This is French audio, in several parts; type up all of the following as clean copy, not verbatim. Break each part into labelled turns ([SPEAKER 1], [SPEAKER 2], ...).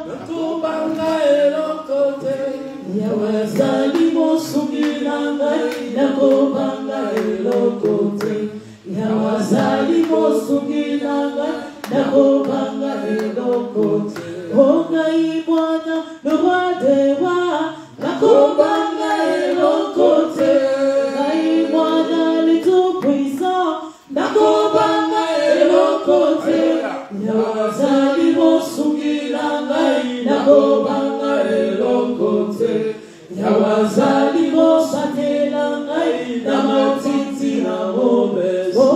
[SPEAKER 1] Nakobanga elokote yawazali mosungilanga nakobanga elokote yawazali mosungilanga nakobanga elokote ongai mwana nobadewa nakobanga elokote ngai mwana lito puissant nakobanga elokote yawazali mosungilanga nakobanga elokote yawazali mosatelanga namatiti na mobeso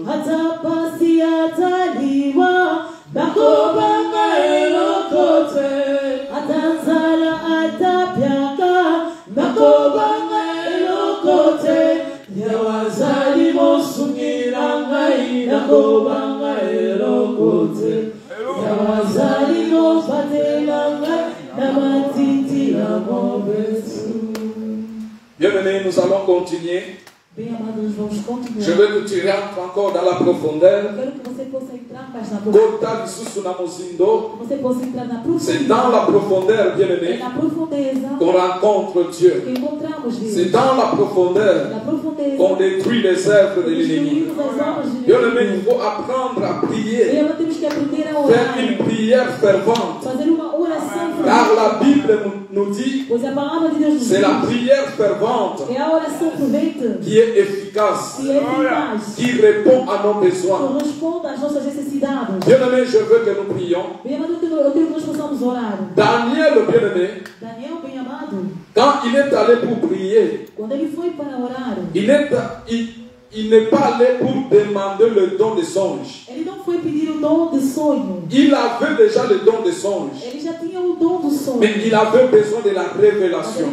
[SPEAKER 1] hata pasi ataliwa nakobanga elokote atanzala atapyaka nakobanga elokote yawazali mosungilanga nakobanga elokote yawazali mosatelanga namatiti na mobeso.
[SPEAKER 2] Bien-aimés, nous allons continuer. Je veux que tu rentres encore dans la profondeur. C'est dans la profondeur, bien-aimé, qu'on rencontre Dieu. C'est dans la profondeur qu'on détruit les œuvres de l'ennemi. Bien-aimé, il faut apprendre à prier. Faire une prière fervente. Car la Bible nous dit c'est la prière fervente qui est efficace, qui répond à nos besoins. Bien-aimé, je veux que nous prions. Daniel, bien-aimé, quand il est allé pour prier, il n'est pas allé pour demander le don de songe. Il avait déjà le don de songe. Mais il avait besoin de la révélation.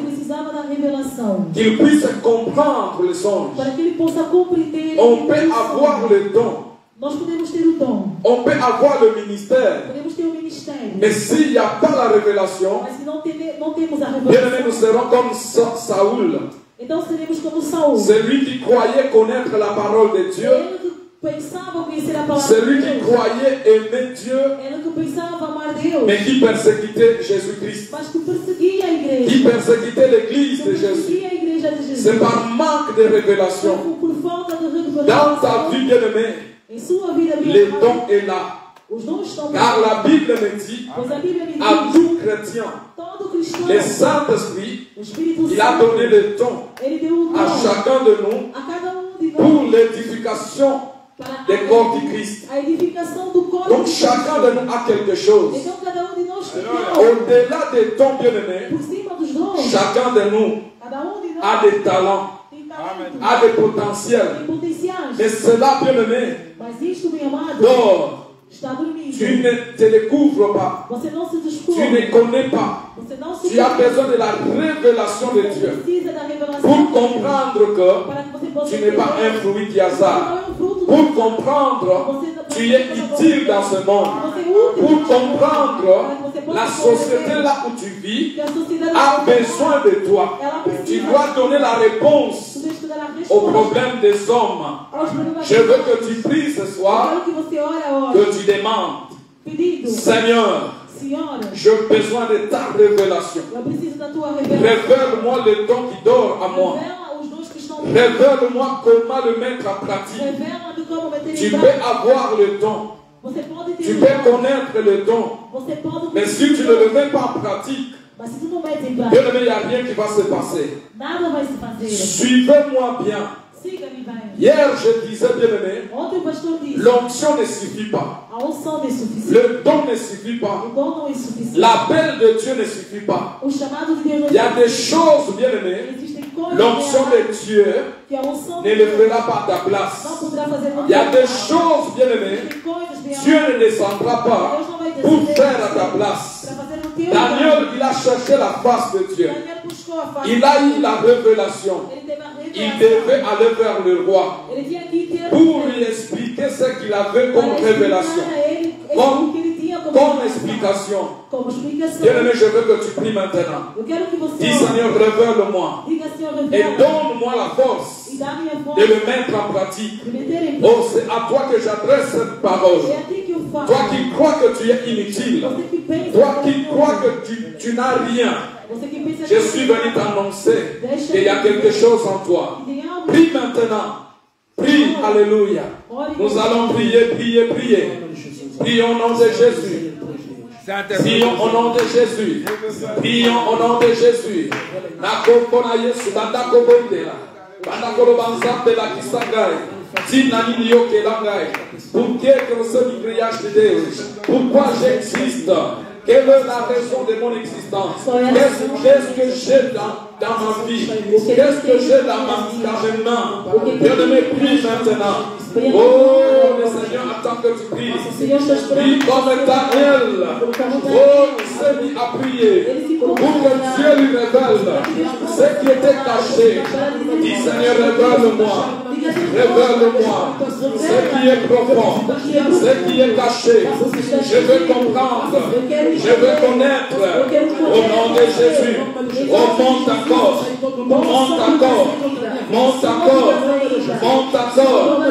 [SPEAKER 2] Qu'il puisse comprendre le songe. On peut avoir le don. On peut avoir le ministère. Mais s'il n'y a pas la révélation, bien aimé, nous serons comme Saoul. Celui qui croyait connaître la parole de Dieu, celui qui croyait aimer Dieu, mais qui persécutait Jésus-Christ, qui persécutait l'église de Jésus. C'est par manque de révélation. Dans ta vie, bien-aimé, le don est là. Car la Bible me dit à tout chrétien, le Saint-Esprit, il a donné le don à chacun de nous pour l'édification des corps du Christ. Donc chacun de nous a quelque chose. Au-delà des dons, bien-aimés, chacun de nous a des talents, a des potentiels. Mais cela, bien-aimé, dort. Tu ne te découvres pas. Tu ne connais pas. Tu as besoin de la révélation de Dieu pour comprendre que tu n'es pas un fruit du hasard. Pour comprendre que tu es utile dans ce monde. Pour comprendre la société là où tu vis a besoin de toi. Tu dois donner la réponse aux problèmes des hommes. Je veux que tu pries ce soir, que tu demandes, Seigneur, j'ai besoin de ta révélation. Révèle-moi le don qui dort à moi. Révèle-moi comment le mettre en pratique. Tu peux avoir le don. Tu peux connaître le don. Mais si tu ne le mets pas en pratique, il n'y a rien qui va se passer. Suivez-moi bien. Hier, je disais, bien-aimé, l'onction ne suffit pas. Le don ne suffit pas. L'appel de Dieu ne suffit pas. Il y a des choses, bien-aimé, l'onction de Dieu ne le fera pas à ta place. Il y a des choses, bien-aimé, Dieu ne descendra pas pour faire à ta place. Daniel, il a cherché la face de Dieu. Il a eu la révélation. Il devait aller vers le roi pour lui expliquer ce qu'il avait comme révélation, comme explication. Bien-aimé, je veux que tu pries maintenant. Dis, Seigneur, révèle-moi et donne-moi la force de le mettre en pratique. Oh, c'est à toi que j'adresse cette parole. Toi qui crois que tu es inutile, toi qui crois tu n'as rien. Je suis venu t'annoncer qu'il y a quelque chose en toi. Prie maintenant. Prie, alléluia. Nous allons prier, prier, prier. Prions au nom de Jésus. Prions au nom de Jésus. Prions au nom de Jésus. Nakopona Yesu, bandako bondela. Bandako banzambe la kisangai. Tinani nioke langai. Pour que ce grillage de Deus. Pourquoi j'existe? Quelle est la raison de mon existence? Qu'est-ce que j'ai dans ma vie? Qu'est-ce que j'ai dans mes mains? Bien-aimé, prie maintenant. Oh, le Seigneur attend que tu pries. Prie comme Daniel. Oh, il s'est mis à prier pour que Dieu lui révèle ce qui était caché. Dis Seigneur, révèle-moi. Révèle-moi ce qui est profond, ce qui est caché. Je veux comprendre. Je veux connaître au nom de Jésus. Oh, monte encore, monte encore, monte encore, monte encore.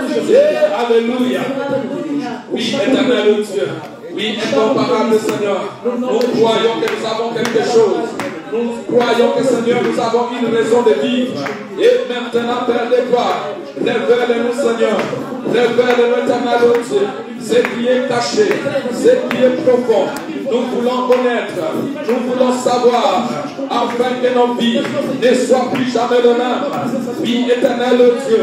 [SPEAKER 2] Alléluia. Oui, éternel Dieu. Oui, incomparable Seigneur. Nous croyons que nous avons quelque chose. Nous croyons que Seigneur, nous avons une raison de vivre. Et maintenant, Père de gloire, révèle-nous Seigneur. Révèle-nous éternel Dieu. Ce qui est caché, ce qui est profond. Nous voulons connaître, nous voulons savoir, afin que nos vies ne soient plus jamais les mêmes. Oui, éternel Dieu,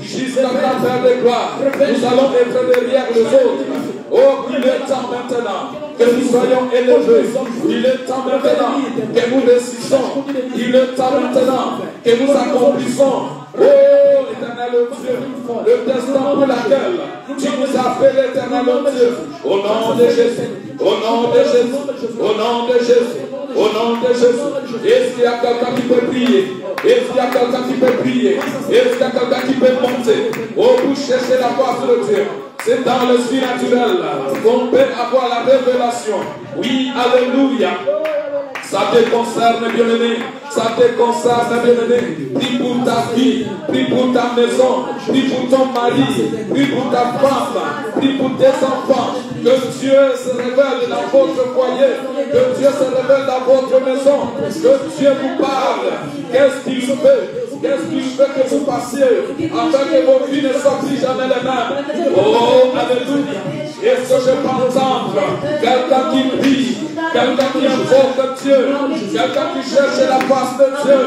[SPEAKER 2] jusqu'à la Père de gloire, nous allons être derrière les autres. Oh, il est temps maintenant que nous soyons élevés. Il est temps maintenant que nous réussissons. Il est temps maintenant que nous accomplissons. Oh, éternel Dieu, le destin pour lequel tu nous appelles, éternel Dieu, au nom de Jésus, au nom de Jésus, au nom de Jésus, au nom de Jésus. Est-ce qu'il y a quelqu'un qui peut prier? Est-ce qu'il y a quelqu'un qui peut prier? Est-ce qu'il y a quelqu'un qui peut monter? Oh, vous cherchez la face de Dieu. C'est dans le surnaturel qu'on peut avoir la révélation. Oui, alléluia. Ça te concerne, bien-aimé. Ça te concerne, bien-aimé. Prie pour ta vie, prie pour ta maison, prie pour ton mari, prie pour ta femme, prie pour tes enfants. Que Dieu se révèle dans votre foyer, que Dieu se révèle dans votre maison, que Dieu vous parle. Qu'est-ce qu'il veut? Qu'est-ce qu'il veut que vous passiez afin que vos vies ne soient plus jamais les mêmes? Oh, alléluia. Est-ce que je peux entendre quelqu'un qui prie, quelqu'un qui invoque Dieu, quelqu'un qui cherche la face de Dieu?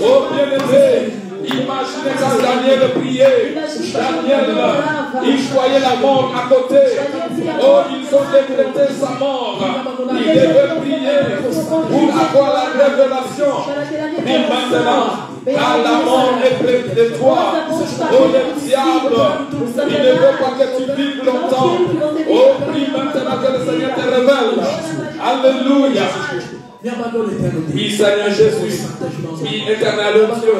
[SPEAKER 2] Oh, bien-aimé, imaginez quand Daniel priait. Daniel, il voyait la mort à côté. Oh, ils ont décrété sa mort. Il devait prier pour avoir la révélation. Mais maintenant, quand la mort est près de toi, oh le diable, il ne veut pas que tu vives longtemps. Oh, prie maintenant que le Seigneur te révèle. Alléluia. Oui, Seigneur Jésus. Oui, éternel Dieu.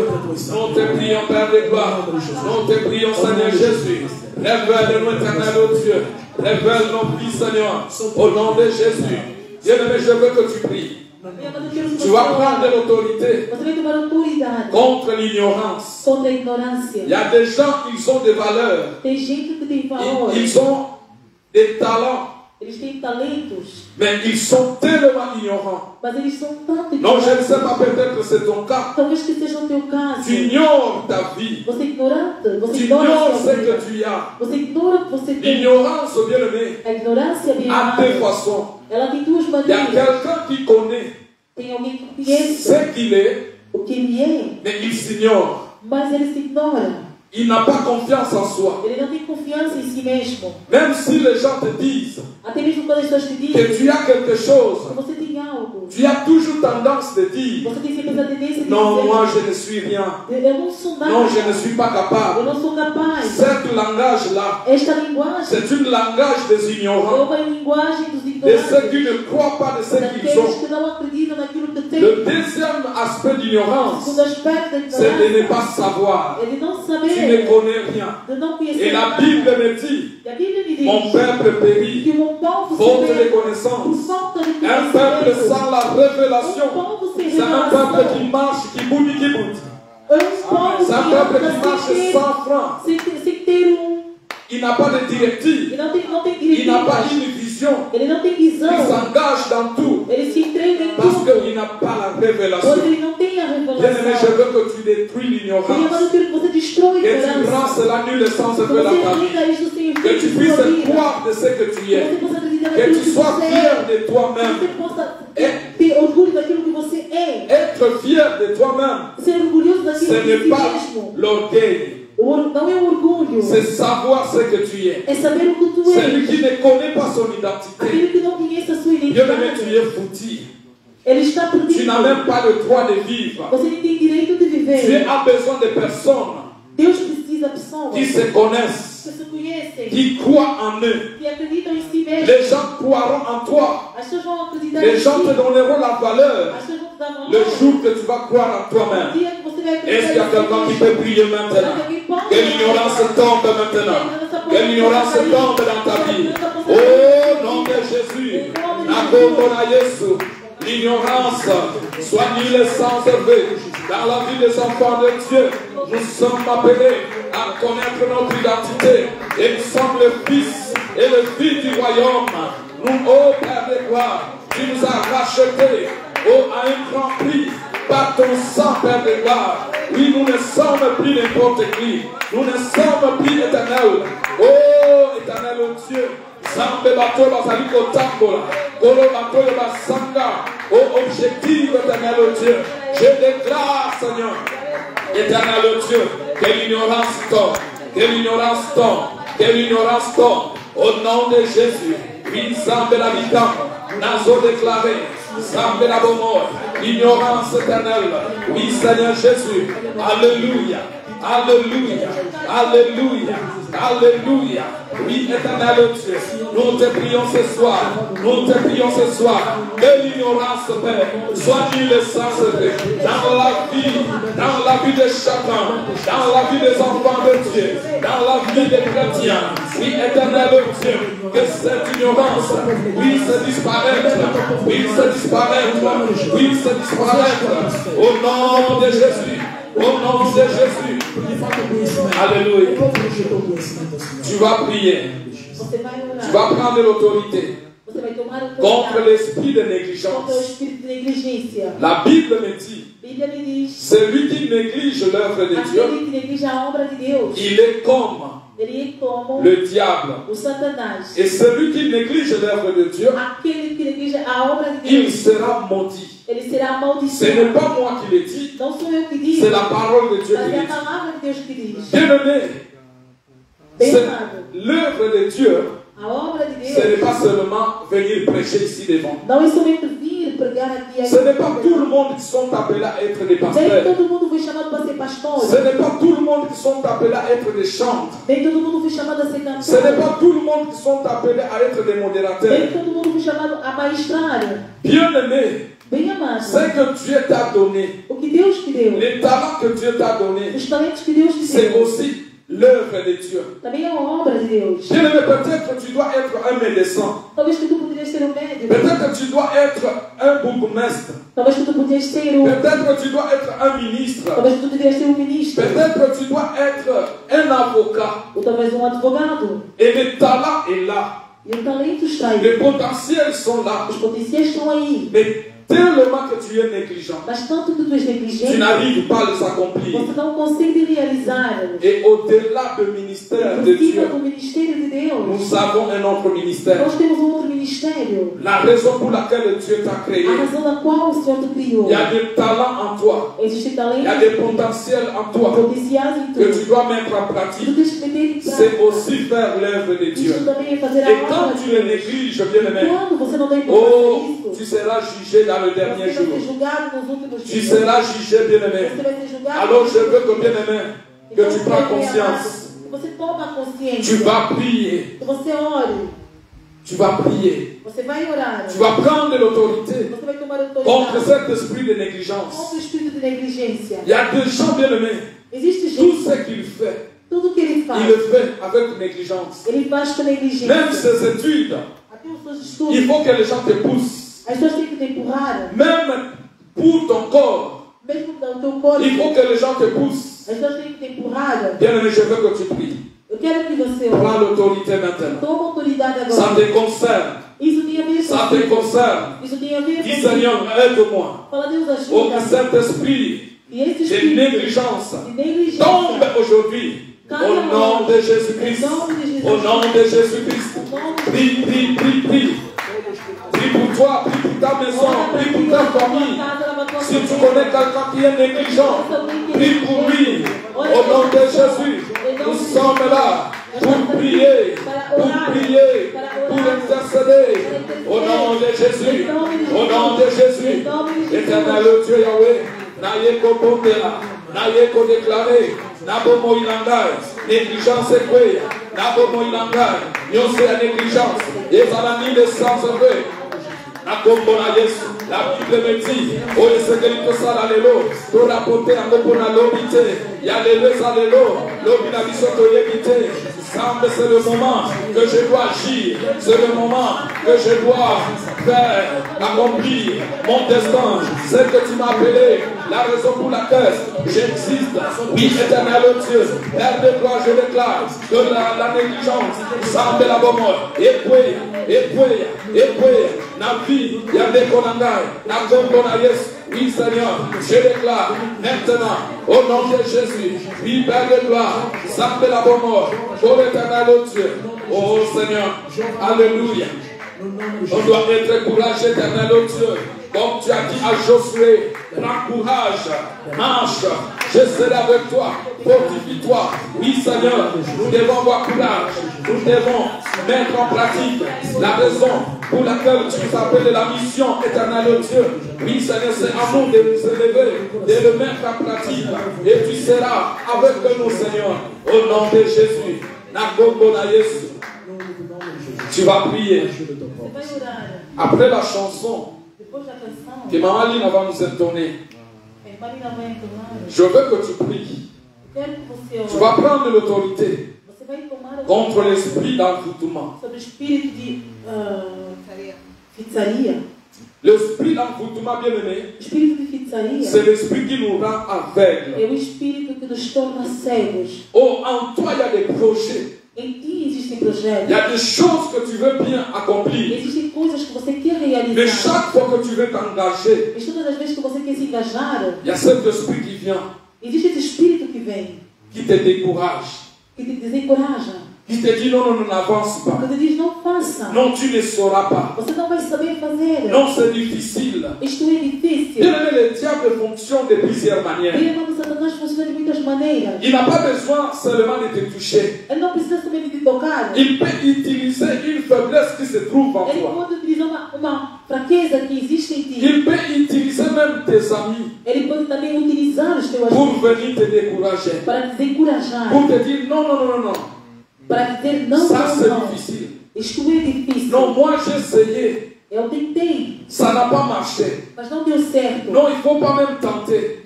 [SPEAKER 2] Nous te prions, Père de gloire. Nous te prions, Seigneur Jésus. Révèle-nous, éternel Dieu. Révèle nos vies, Seigneur. Au nom de Jésus. Bien-aimé, je veux que tu pries. Tu vas prendre l'autorité contre l'ignorance. Il y a des gens qui ont des valeurs. Ils ont des talents. Mais ils sont tellement ignorants. Non, je ne sais pas, peut-être que c'est ton cas. Tu ignores ta vie. Tu ignores ce que tu as. L'ignorance, bien-aimé, a deux façons. Il y a quelqu'un qui connaît ce qu'il est, mais il s'ignore. Il n'a pas confiance en soi. Même si les gens te disent que tu as quelque chose, tu as toujours tendance de dire non, moi je ne suis rien. Non, je ne suis pas capable. Ce langage-là, c'est un langage des ignorants, de ceux qui ne croient pas de ce qu'ils ont. Le deuxième aspect d'ignorance, c'est de ne pas savoir. Tu ne connais rien. Et la Bible me dit, mon peuple périt faute de connaissance. Un peuple sans la révélation, c'est un peuple qui marche, qui bouge, qui bouge. C'est un peuple qui marche sans frein. Il n'a pas de directive. Il n'a pas une vision. Il s'engage dans tout. Parce révélation. Bien-aimé, je veux que tu détruis l'ignorance. Que tu rends cela nul et sans effet dans ta vie. Que tu puisses croire de ce que tu es. Que tu sois fier de toi-même. Être fier de toi-même, ce n'est pas l'orgueil. C'est savoir ce que tu es. Celui qui ne connaît pas son identité. Bien-aimé, tu es foutu. Tu n'as même pas le droit de vivre. Tu as besoin de personnes qui se connaissent, qui croient en eux. Les gens croiront en toi. Les gens te donneront la valeur le jour que tu vas croire en toi-même. Est-ce qu'il y a quelqu'un qui peut prier maintenant? Que l'ignorance tombe maintenant. Que l'ignorance tombe dans ta vie. Au nom de Jésus. L'ignorance soit nulle sans effet. Dans la vie des enfants de Dieu, nous sommes appelés à connaître notre identité. Et nous sommes le Fils et le Fils du royaume. Nous, ô Père de gloire, tu nous as rachetés à un grand prix par ton sang, Père de gloire. Oui, nous ne sommes plus n'importe qui. Nous ne sommes plus éternels. Oh, éternel Dieu. Zambe bato bazali kotambola. Kolo bato basanga. Oh, objectif, éternel Dieu. Je déclare, Seigneur, éternel Dieu, que l'ignorance tombe. Que l'ignorance tombe. Que l'ignorance tombe. Au nom de Jésus. Oui, Zambe l'habitant. Nazo déclaré. Zambe la bomor. Ignorance éternelle. Oui, Seigneur Jésus. Alléluia. Alléluia. Alléluia. Alléluia. Oui, éternel Dieu, nous te prions ce soir. Nous te prions ce soir. Que l'ignorance, Père, soit nulle et sans effet dans la vie de chacun, dans la vie des enfants de Dieu, dans la vie des chrétiens. Oui, éternel Dieu, que cette ignorance puisse disparaître. Puisse disparaître. Puisse disparaître. Au nom de Jésus. Au nom de Jésus. Alléluia. Tu vas prier. Tu vas prendre l'autorité contre l'esprit de négligence. La Bible me dit, celui qui néglige l'œuvre de Dieu, il est comme le diable. Et celui qui néglige l'œuvre de Dieu, il sera maudit. Ce n'est pas moi qui le dis, c'est la parole de Dieu qui le dit. Bien-aimé, l'œuvre de Dieu, ce n'est pas seulement venir prêcher ici devant. Ce n'est pas tout le monde qui sont appelés à être des pasteurs. Ce n'est pas tout le monde qui sont appelés à être des chantres. Ce n'est pas tout le monde qui sont appelés à être des modérateurs. Bien-aimé, ce que Dieu t'a donné, les talents que Dieu t'a donné, c'est aussi l'œuvre de Dieu. Bien-aimé, peut-être tu dois être un médecin. Peut-être tu dois être un bourgmestre. Peut-être tu dois être un ministre. Peut-être tu dois être un avocat. Et le talent est là. Les potentiels sont là. Mais tellement que tu es négligent, tu n'arrives pas à les accomplir. Et au-delà du ministère de Dieu, nous avons un autre ministère. La raison pour laquelle Dieu t'a créé, il y a des talents en toi, il y a des potentiels en toi que tu dois mettre en pratique. C'est aussi faire l'œuvre de Dieu. Et quand tu les négliges, bien-aimé, oh, tu seras jugé dans le dernier jour. Tu seras jugé, bien-aimé. Alors je veux que, bien-aimé, que tu prends conscience. Tu vas prier. Tu vas prier. Tu vas prendre l'autorité contre cet esprit de négligence. Il y a des gens, bien-aimés, tout ce qu'il fait, il le fait avec négligence. Même ses études, il faut que les gens te poussent. Même pour ton corps, il faut que les gens te poussent. Bien-aimé, je veux que tu pries. Prends l'autorité maintenant. Ça te concerne. Ça te concerne. Dis Seigneur, aide-moi. Au Saint-Esprit de négligence tombe aujourd'hui. Au nom de Jésus-Christ. Au nom de Jésus-Christ. Prie, prie, prie, prie. Prie pour toi, prie pour ta maison, prie pour ta famille. Si tu connais quelqu'un qui est négligent, prie pour lui. Au nom de Jésus, nous sommes là pour prier, pour intercéder. Au nom de Jésus, au nom de Jésus. Éternel Dieu Yahweh, n'ayez qu'au pondéra, n'ayez qu'au déclarer. Nabo moilangai, négligence est quoi? Nabo moilangai, nous c'est la négligence. Et ça n'a ni de sens vrai. La Bible me dit, oh, c'est que ça la lelo, pour rapporter un peu pour la lobité. Il y a les deux à l'élo, l'obina bisoto yébité. Semble c'est le moment que je dois agir, c'est le moment que je dois faire, accomplir mon destin. C'est que tu m'as appelé, la raison pour laquelle j'existe. Oui, éternel Dieu, Père de gloire, je déclare que la négligence semble la bonne mort. Et puis, na vie, il y a des konangai, na kongo na yes. Oui, Seigneur, je déclare maintenant, au nom de Jésus, oui, Père de gloire, semble la bonne mort. Pour l'éternel Dieu, oh Seigneur, alléluia. On doit être courageux, éternel Dieu. Comme tu as dit à Josué, prends courage, marche, je serai avec toi, fortifie-toi. Oui, Seigneur, nous devons avoir courage, nous devons mettre en pratique la raison pour laquelle tu nous appelles la mission, éternel Dieu. Oui, Seigneur, c'est amour de nous élever, de le mettre en pratique, et tu seras avec nous, Seigneur, au nom de Jésus. Tu vas prier. Après la chanson que Maman Lina va nous entonner, je veux que tu pries. Tu vas prendre l'autorité contre l'esprit d'envoûtement. L'esprit d'envoûtement, bien aimé, c'est l'esprit qui nous rend aveugles. Oh, en toi, il y a des projets. Il y a des choses que tu veux bien accomplir. Mais chaque fois que tu veux t'engager, il y a cet esprit qui vient, qui te décourage, qui te dit non, n'avance pas. Non, tu ne sauras pas. Non, c'est difficile. Bien aimé, le diable fonctionne de plusieurs manières. Il n'a pas besoin seulement de te toucher. Il peut utiliser une faiblesse qui se trouve en toi. Il peut utiliser même tes amis pour venir te décourager. Pour te dire non. Ça c'est difficile. Non, moi j'ai essayé. Ça n'a pas marché. Non, il ne faut pas même tenter.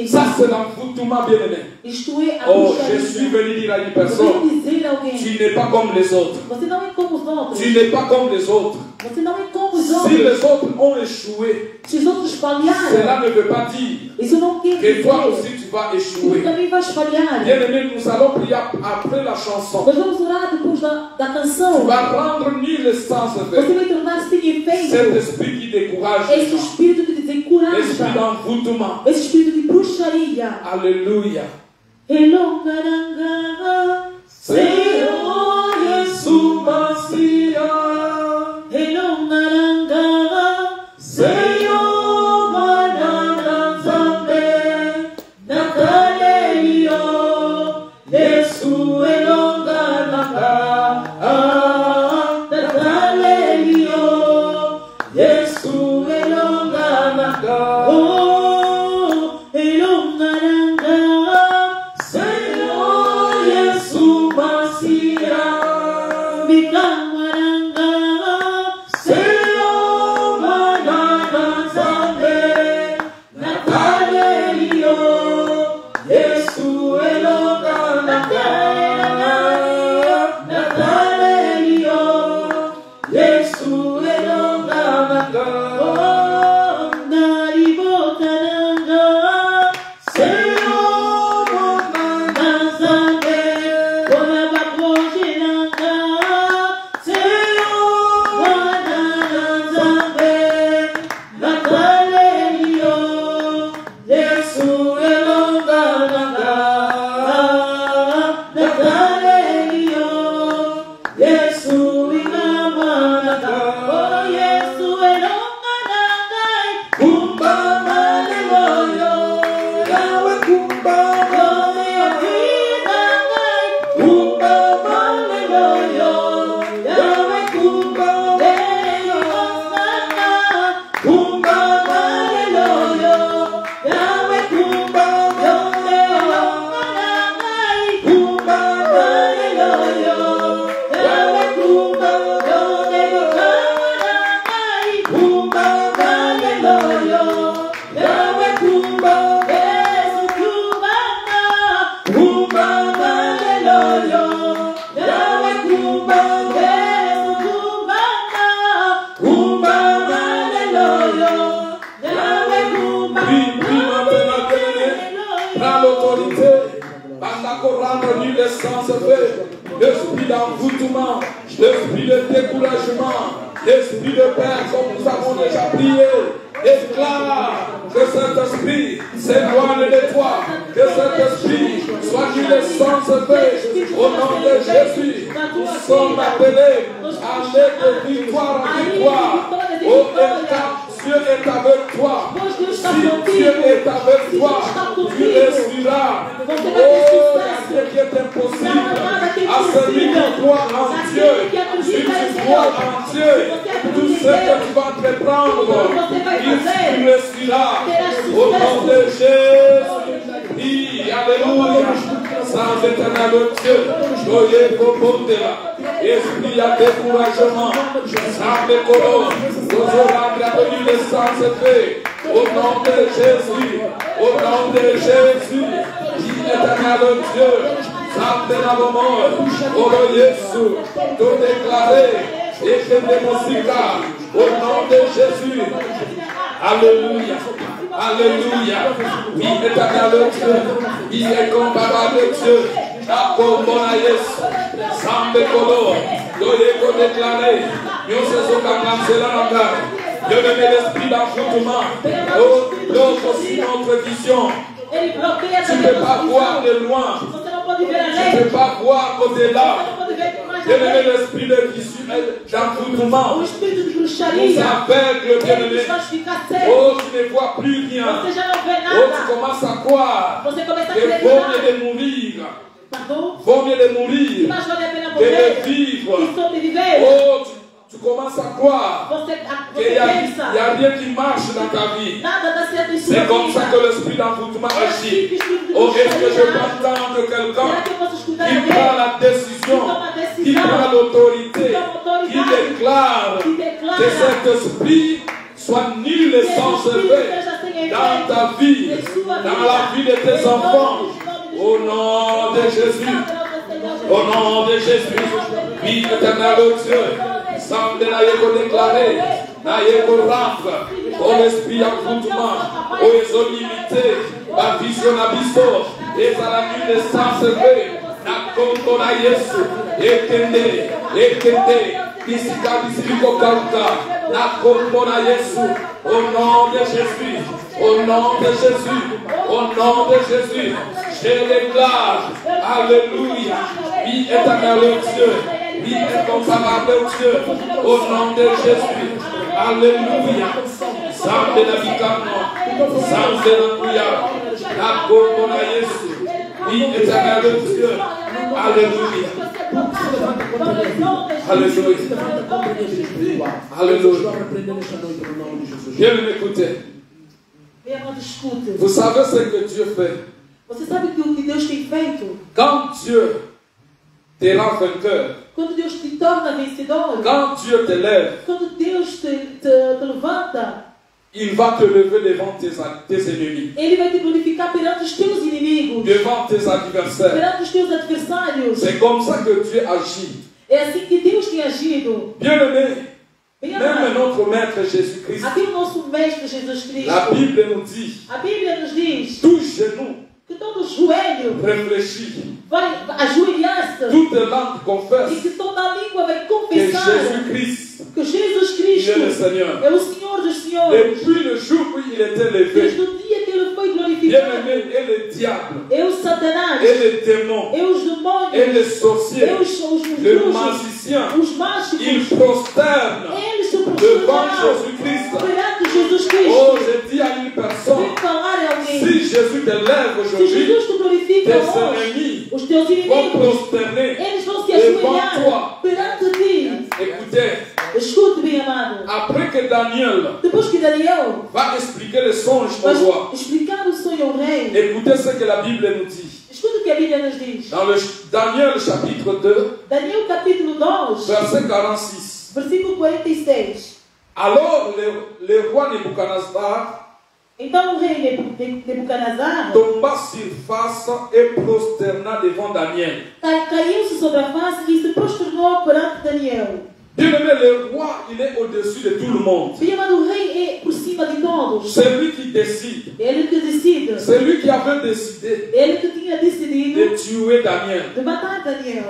[SPEAKER 2] Ça c'est l'envoûtement, bien aimé. Oh, je suis venu dire à une personne, tu n'es pas comme les autres. Tu n'es pas comme les autres. Si les autres ont échoué, cela ne veut pas dire que toi aussi tu vas échouer. Bien aimé, nous allons prier après la chanson. Tu vas rendre ni le sens avec cet esprit qui décourage, l'esprit d'envoûtement. Alléluia. Seigneur Jésus Massia, Seigneur Manana Zambe, Nakalelio, Yesu Elonga Naka, Nakalelio, Yesu Elonga Naka, oh, Elonga Naka, Seigneur Yesu Massia, Mikamaranga, Seigneur Manana Zambe, Nakalelio, Yesu Elonga Naka, Nakalelio, Yesu Elonga Naka, oh, Naribo. qu'on rende nul les sens faits. L'esprit d'envoûtement, l'esprit de découragement, l'esprit de paix, comme nous avons déjà prié. Déclare que cet esprit s'éloigne de toi, que cet esprit soit nul les sens faits. Au nom de Jésus, nous sommes appelés à aller de victoire en victoire. Oh, Dieu est avec toi. Si Dieu est avec toi, tu réussiras. Oh, il n'y a rien qui est impossible à celui qui croit en Dieu. Si tu crois en Dieu, tout ce que tu vas entreprendre, il réussira. Au nom de Jésus. Alléluia. Sans éternel Dieu, soyez propondéra. Esprit à découragement, sans décoro, nous aurons bienvenue les sens faits. Au nom de Jésus, au nom de Jésus, qui est éternel Dieu, sans dénavement, au nom de Jésus, tout déclaré, et que des musiques, au nom de Jésus. Alléluia. Alléluia. Oui, éternel Dieu, il est comparable Dieu. Akombona Yesu, Sambe Kolo, Doyeko déclaré, nous sommes cancellés. Dieu me met l'esprit d'envoûtement. Oh, l'autre aussi notre vision. Tu ne peux pas voir de loin. Tu ne peux pas voir au-delà. Dieu me met l'esprit de vision d'envoûtement. Nous aveugle, bien aimé. Oh, tu ne vois plus rien. Oh, tu commences à croire que vaut mieux de mourir. Vaut mieux de mourir que de vivre. Oh, tu commences à croire qu'il n'y a rien qui marche dans ta vie. C'est comme ça que l'esprit d'envoûtement agit. Oh, est-ce que je peux entendre quelqu'un qui prend la décision, qui prend l'autorité, qui déclare que cet esprit soit nul et sans effet dans ta vie, dans la vie de tes enfants. Au nom de Jésus, au nom de Jésus, oui, éternel Dieu, sans de naïko déclaré, naïko rentre, au l'esprit envoûtement, aux illimité, la vision abysso, et à la nuit de sans effet, na konto na Yesu, ekende, kisika bisiko kauka, na konto na Yesu, au nom de Jésus, au nom de Jésus, au nom de Jésus. Je déclare, alléluia, oui, éternel Dieu, oui, incomparable Dieu, au nom de Jésus, alléluia, sans de la vicano, sans de la couilla, la commune à Jésus, oui, éternel Dieu, alléluia, alléluia, alléluia. Bien m'écouter. Vous savez ce que Dieu fait.
[SPEAKER 1] Você sabe que o que Deus tem feito?
[SPEAKER 2] Quand Dieu te rend vainqueur,
[SPEAKER 1] quando Deus te torna vencedor,
[SPEAKER 2] quand Dieu te lève,
[SPEAKER 1] quando Deus te levanta,
[SPEAKER 2] il va te lever devant tes ennemis.
[SPEAKER 1] Ele vai te glorificar perante os teus inimigos,
[SPEAKER 2] devant tes adversaires.
[SPEAKER 1] perante os teus adversários.
[SPEAKER 2] C'est comme ça que Dieu agit.
[SPEAKER 1] É assim que Deus tem agido.
[SPEAKER 2] Bien-aimé, même notre Maître Jésus-Christ,
[SPEAKER 1] até o nosso Mestre Jesus Cristo,
[SPEAKER 2] la Bible nous dit,
[SPEAKER 1] a Bíblia nos diz,
[SPEAKER 2] tout genou
[SPEAKER 1] que todo joelho
[SPEAKER 2] réfléchit,
[SPEAKER 1] vai ajoelhar-se,
[SPEAKER 2] toute langue confesse
[SPEAKER 1] e que toda língua vai
[SPEAKER 2] que
[SPEAKER 1] confessar
[SPEAKER 2] Jésus-Christ,
[SPEAKER 1] que Jesus
[SPEAKER 2] il
[SPEAKER 1] Cristo
[SPEAKER 2] est le Seigneur.
[SPEAKER 1] é o Senhor dos Senhores.
[SPEAKER 2] Depuis le jour où il était levé,
[SPEAKER 1] Desde o dia que Ele foi glorificado,
[SPEAKER 2] bien-aimé, et le diable,
[SPEAKER 1] é o Satanás,
[SPEAKER 2] et les démons,
[SPEAKER 1] é os demônios,
[SPEAKER 2] et les sorciers,
[SPEAKER 1] é os
[SPEAKER 2] les
[SPEAKER 1] bruxos,
[SPEAKER 2] magiciens,
[SPEAKER 1] os mágicos,
[SPEAKER 2] ils prosternent
[SPEAKER 1] eles se
[SPEAKER 2] devant
[SPEAKER 1] prostraram
[SPEAKER 2] Jésus-Christ.
[SPEAKER 1] perante Jesus Cristo.
[SPEAKER 2] Oh, je dis à une personne,
[SPEAKER 1] Vem falar a alguém.
[SPEAKER 2] si Jésus te lève
[SPEAKER 1] Se
[SPEAKER 2] aujourd'hui,
[SPEAKER 1] Jesus te glorifica
[SPEAKER 2] tes
[SPEAKER 1] hoje,
[SPEAKER 2] ennemis
[SPEAKER 1] os teus
[SPEAKER 2] vont
[SPEAKER 1] inimigos,
[SPEAKER 2] prosterner
[SPEAKER 1] eles vão se
[SPEAKER 2] devant
[SPEAKER 1] ajoelhar
[SPEAKER 2] toi.
[SPEAKER 1] perante ti.
[SPEAKER 2] Écoutez,
[SPEAKER 1] Escute, bem amado.
[SPEAKER 2] après que Daniel
[SPEAKER 1] Depois que Daniel
[SPEAKER 2] va expliquer le songe au
[SPEAKER 1] vai
[SPEAKER 2] roi,
[SPEAKER 1] explicar o sonho ao rei,
[SPEAKER 2] écoutez ce que la Bible nous dit.
[SPEAKER 1] escuta o que a Bíblia nos diz.
[SPEAKER 2] Dans le Daniel chapitre 2,
[SPEAKER 1] Daniel capítulo 2,
[SPEAKER 2] verset 46.
[SPEAKER 1] versículo 46.
[SPEAKER 2] Alors le roi Nebuchadnezzar
[SPEAKER 1] Então o rei Nebuchadnezzar
[SPEAKER 2] tomba sur face et prosterna devant Daniel.
[SPEAKER 1] caiu-se sobre a face e se prosternou perante Daniel.
[SPEAKER 2] Bien-aimé, le roi, il est au-dessus de tout le monde.
[SPEAKER 1] Bem amado, o rei é por cima de todos.
[SPEAKER 2] C'est lui qui décide.
[SPEAKER 1] Ele que decide.
[SPEAKER 2] C'est lui qui avait décidé
[SPEAKER 1] Ele que tinha decidido
[SPEAKER 2] de tuer Daniel.
[SPEAKER 1] de matar Daniel.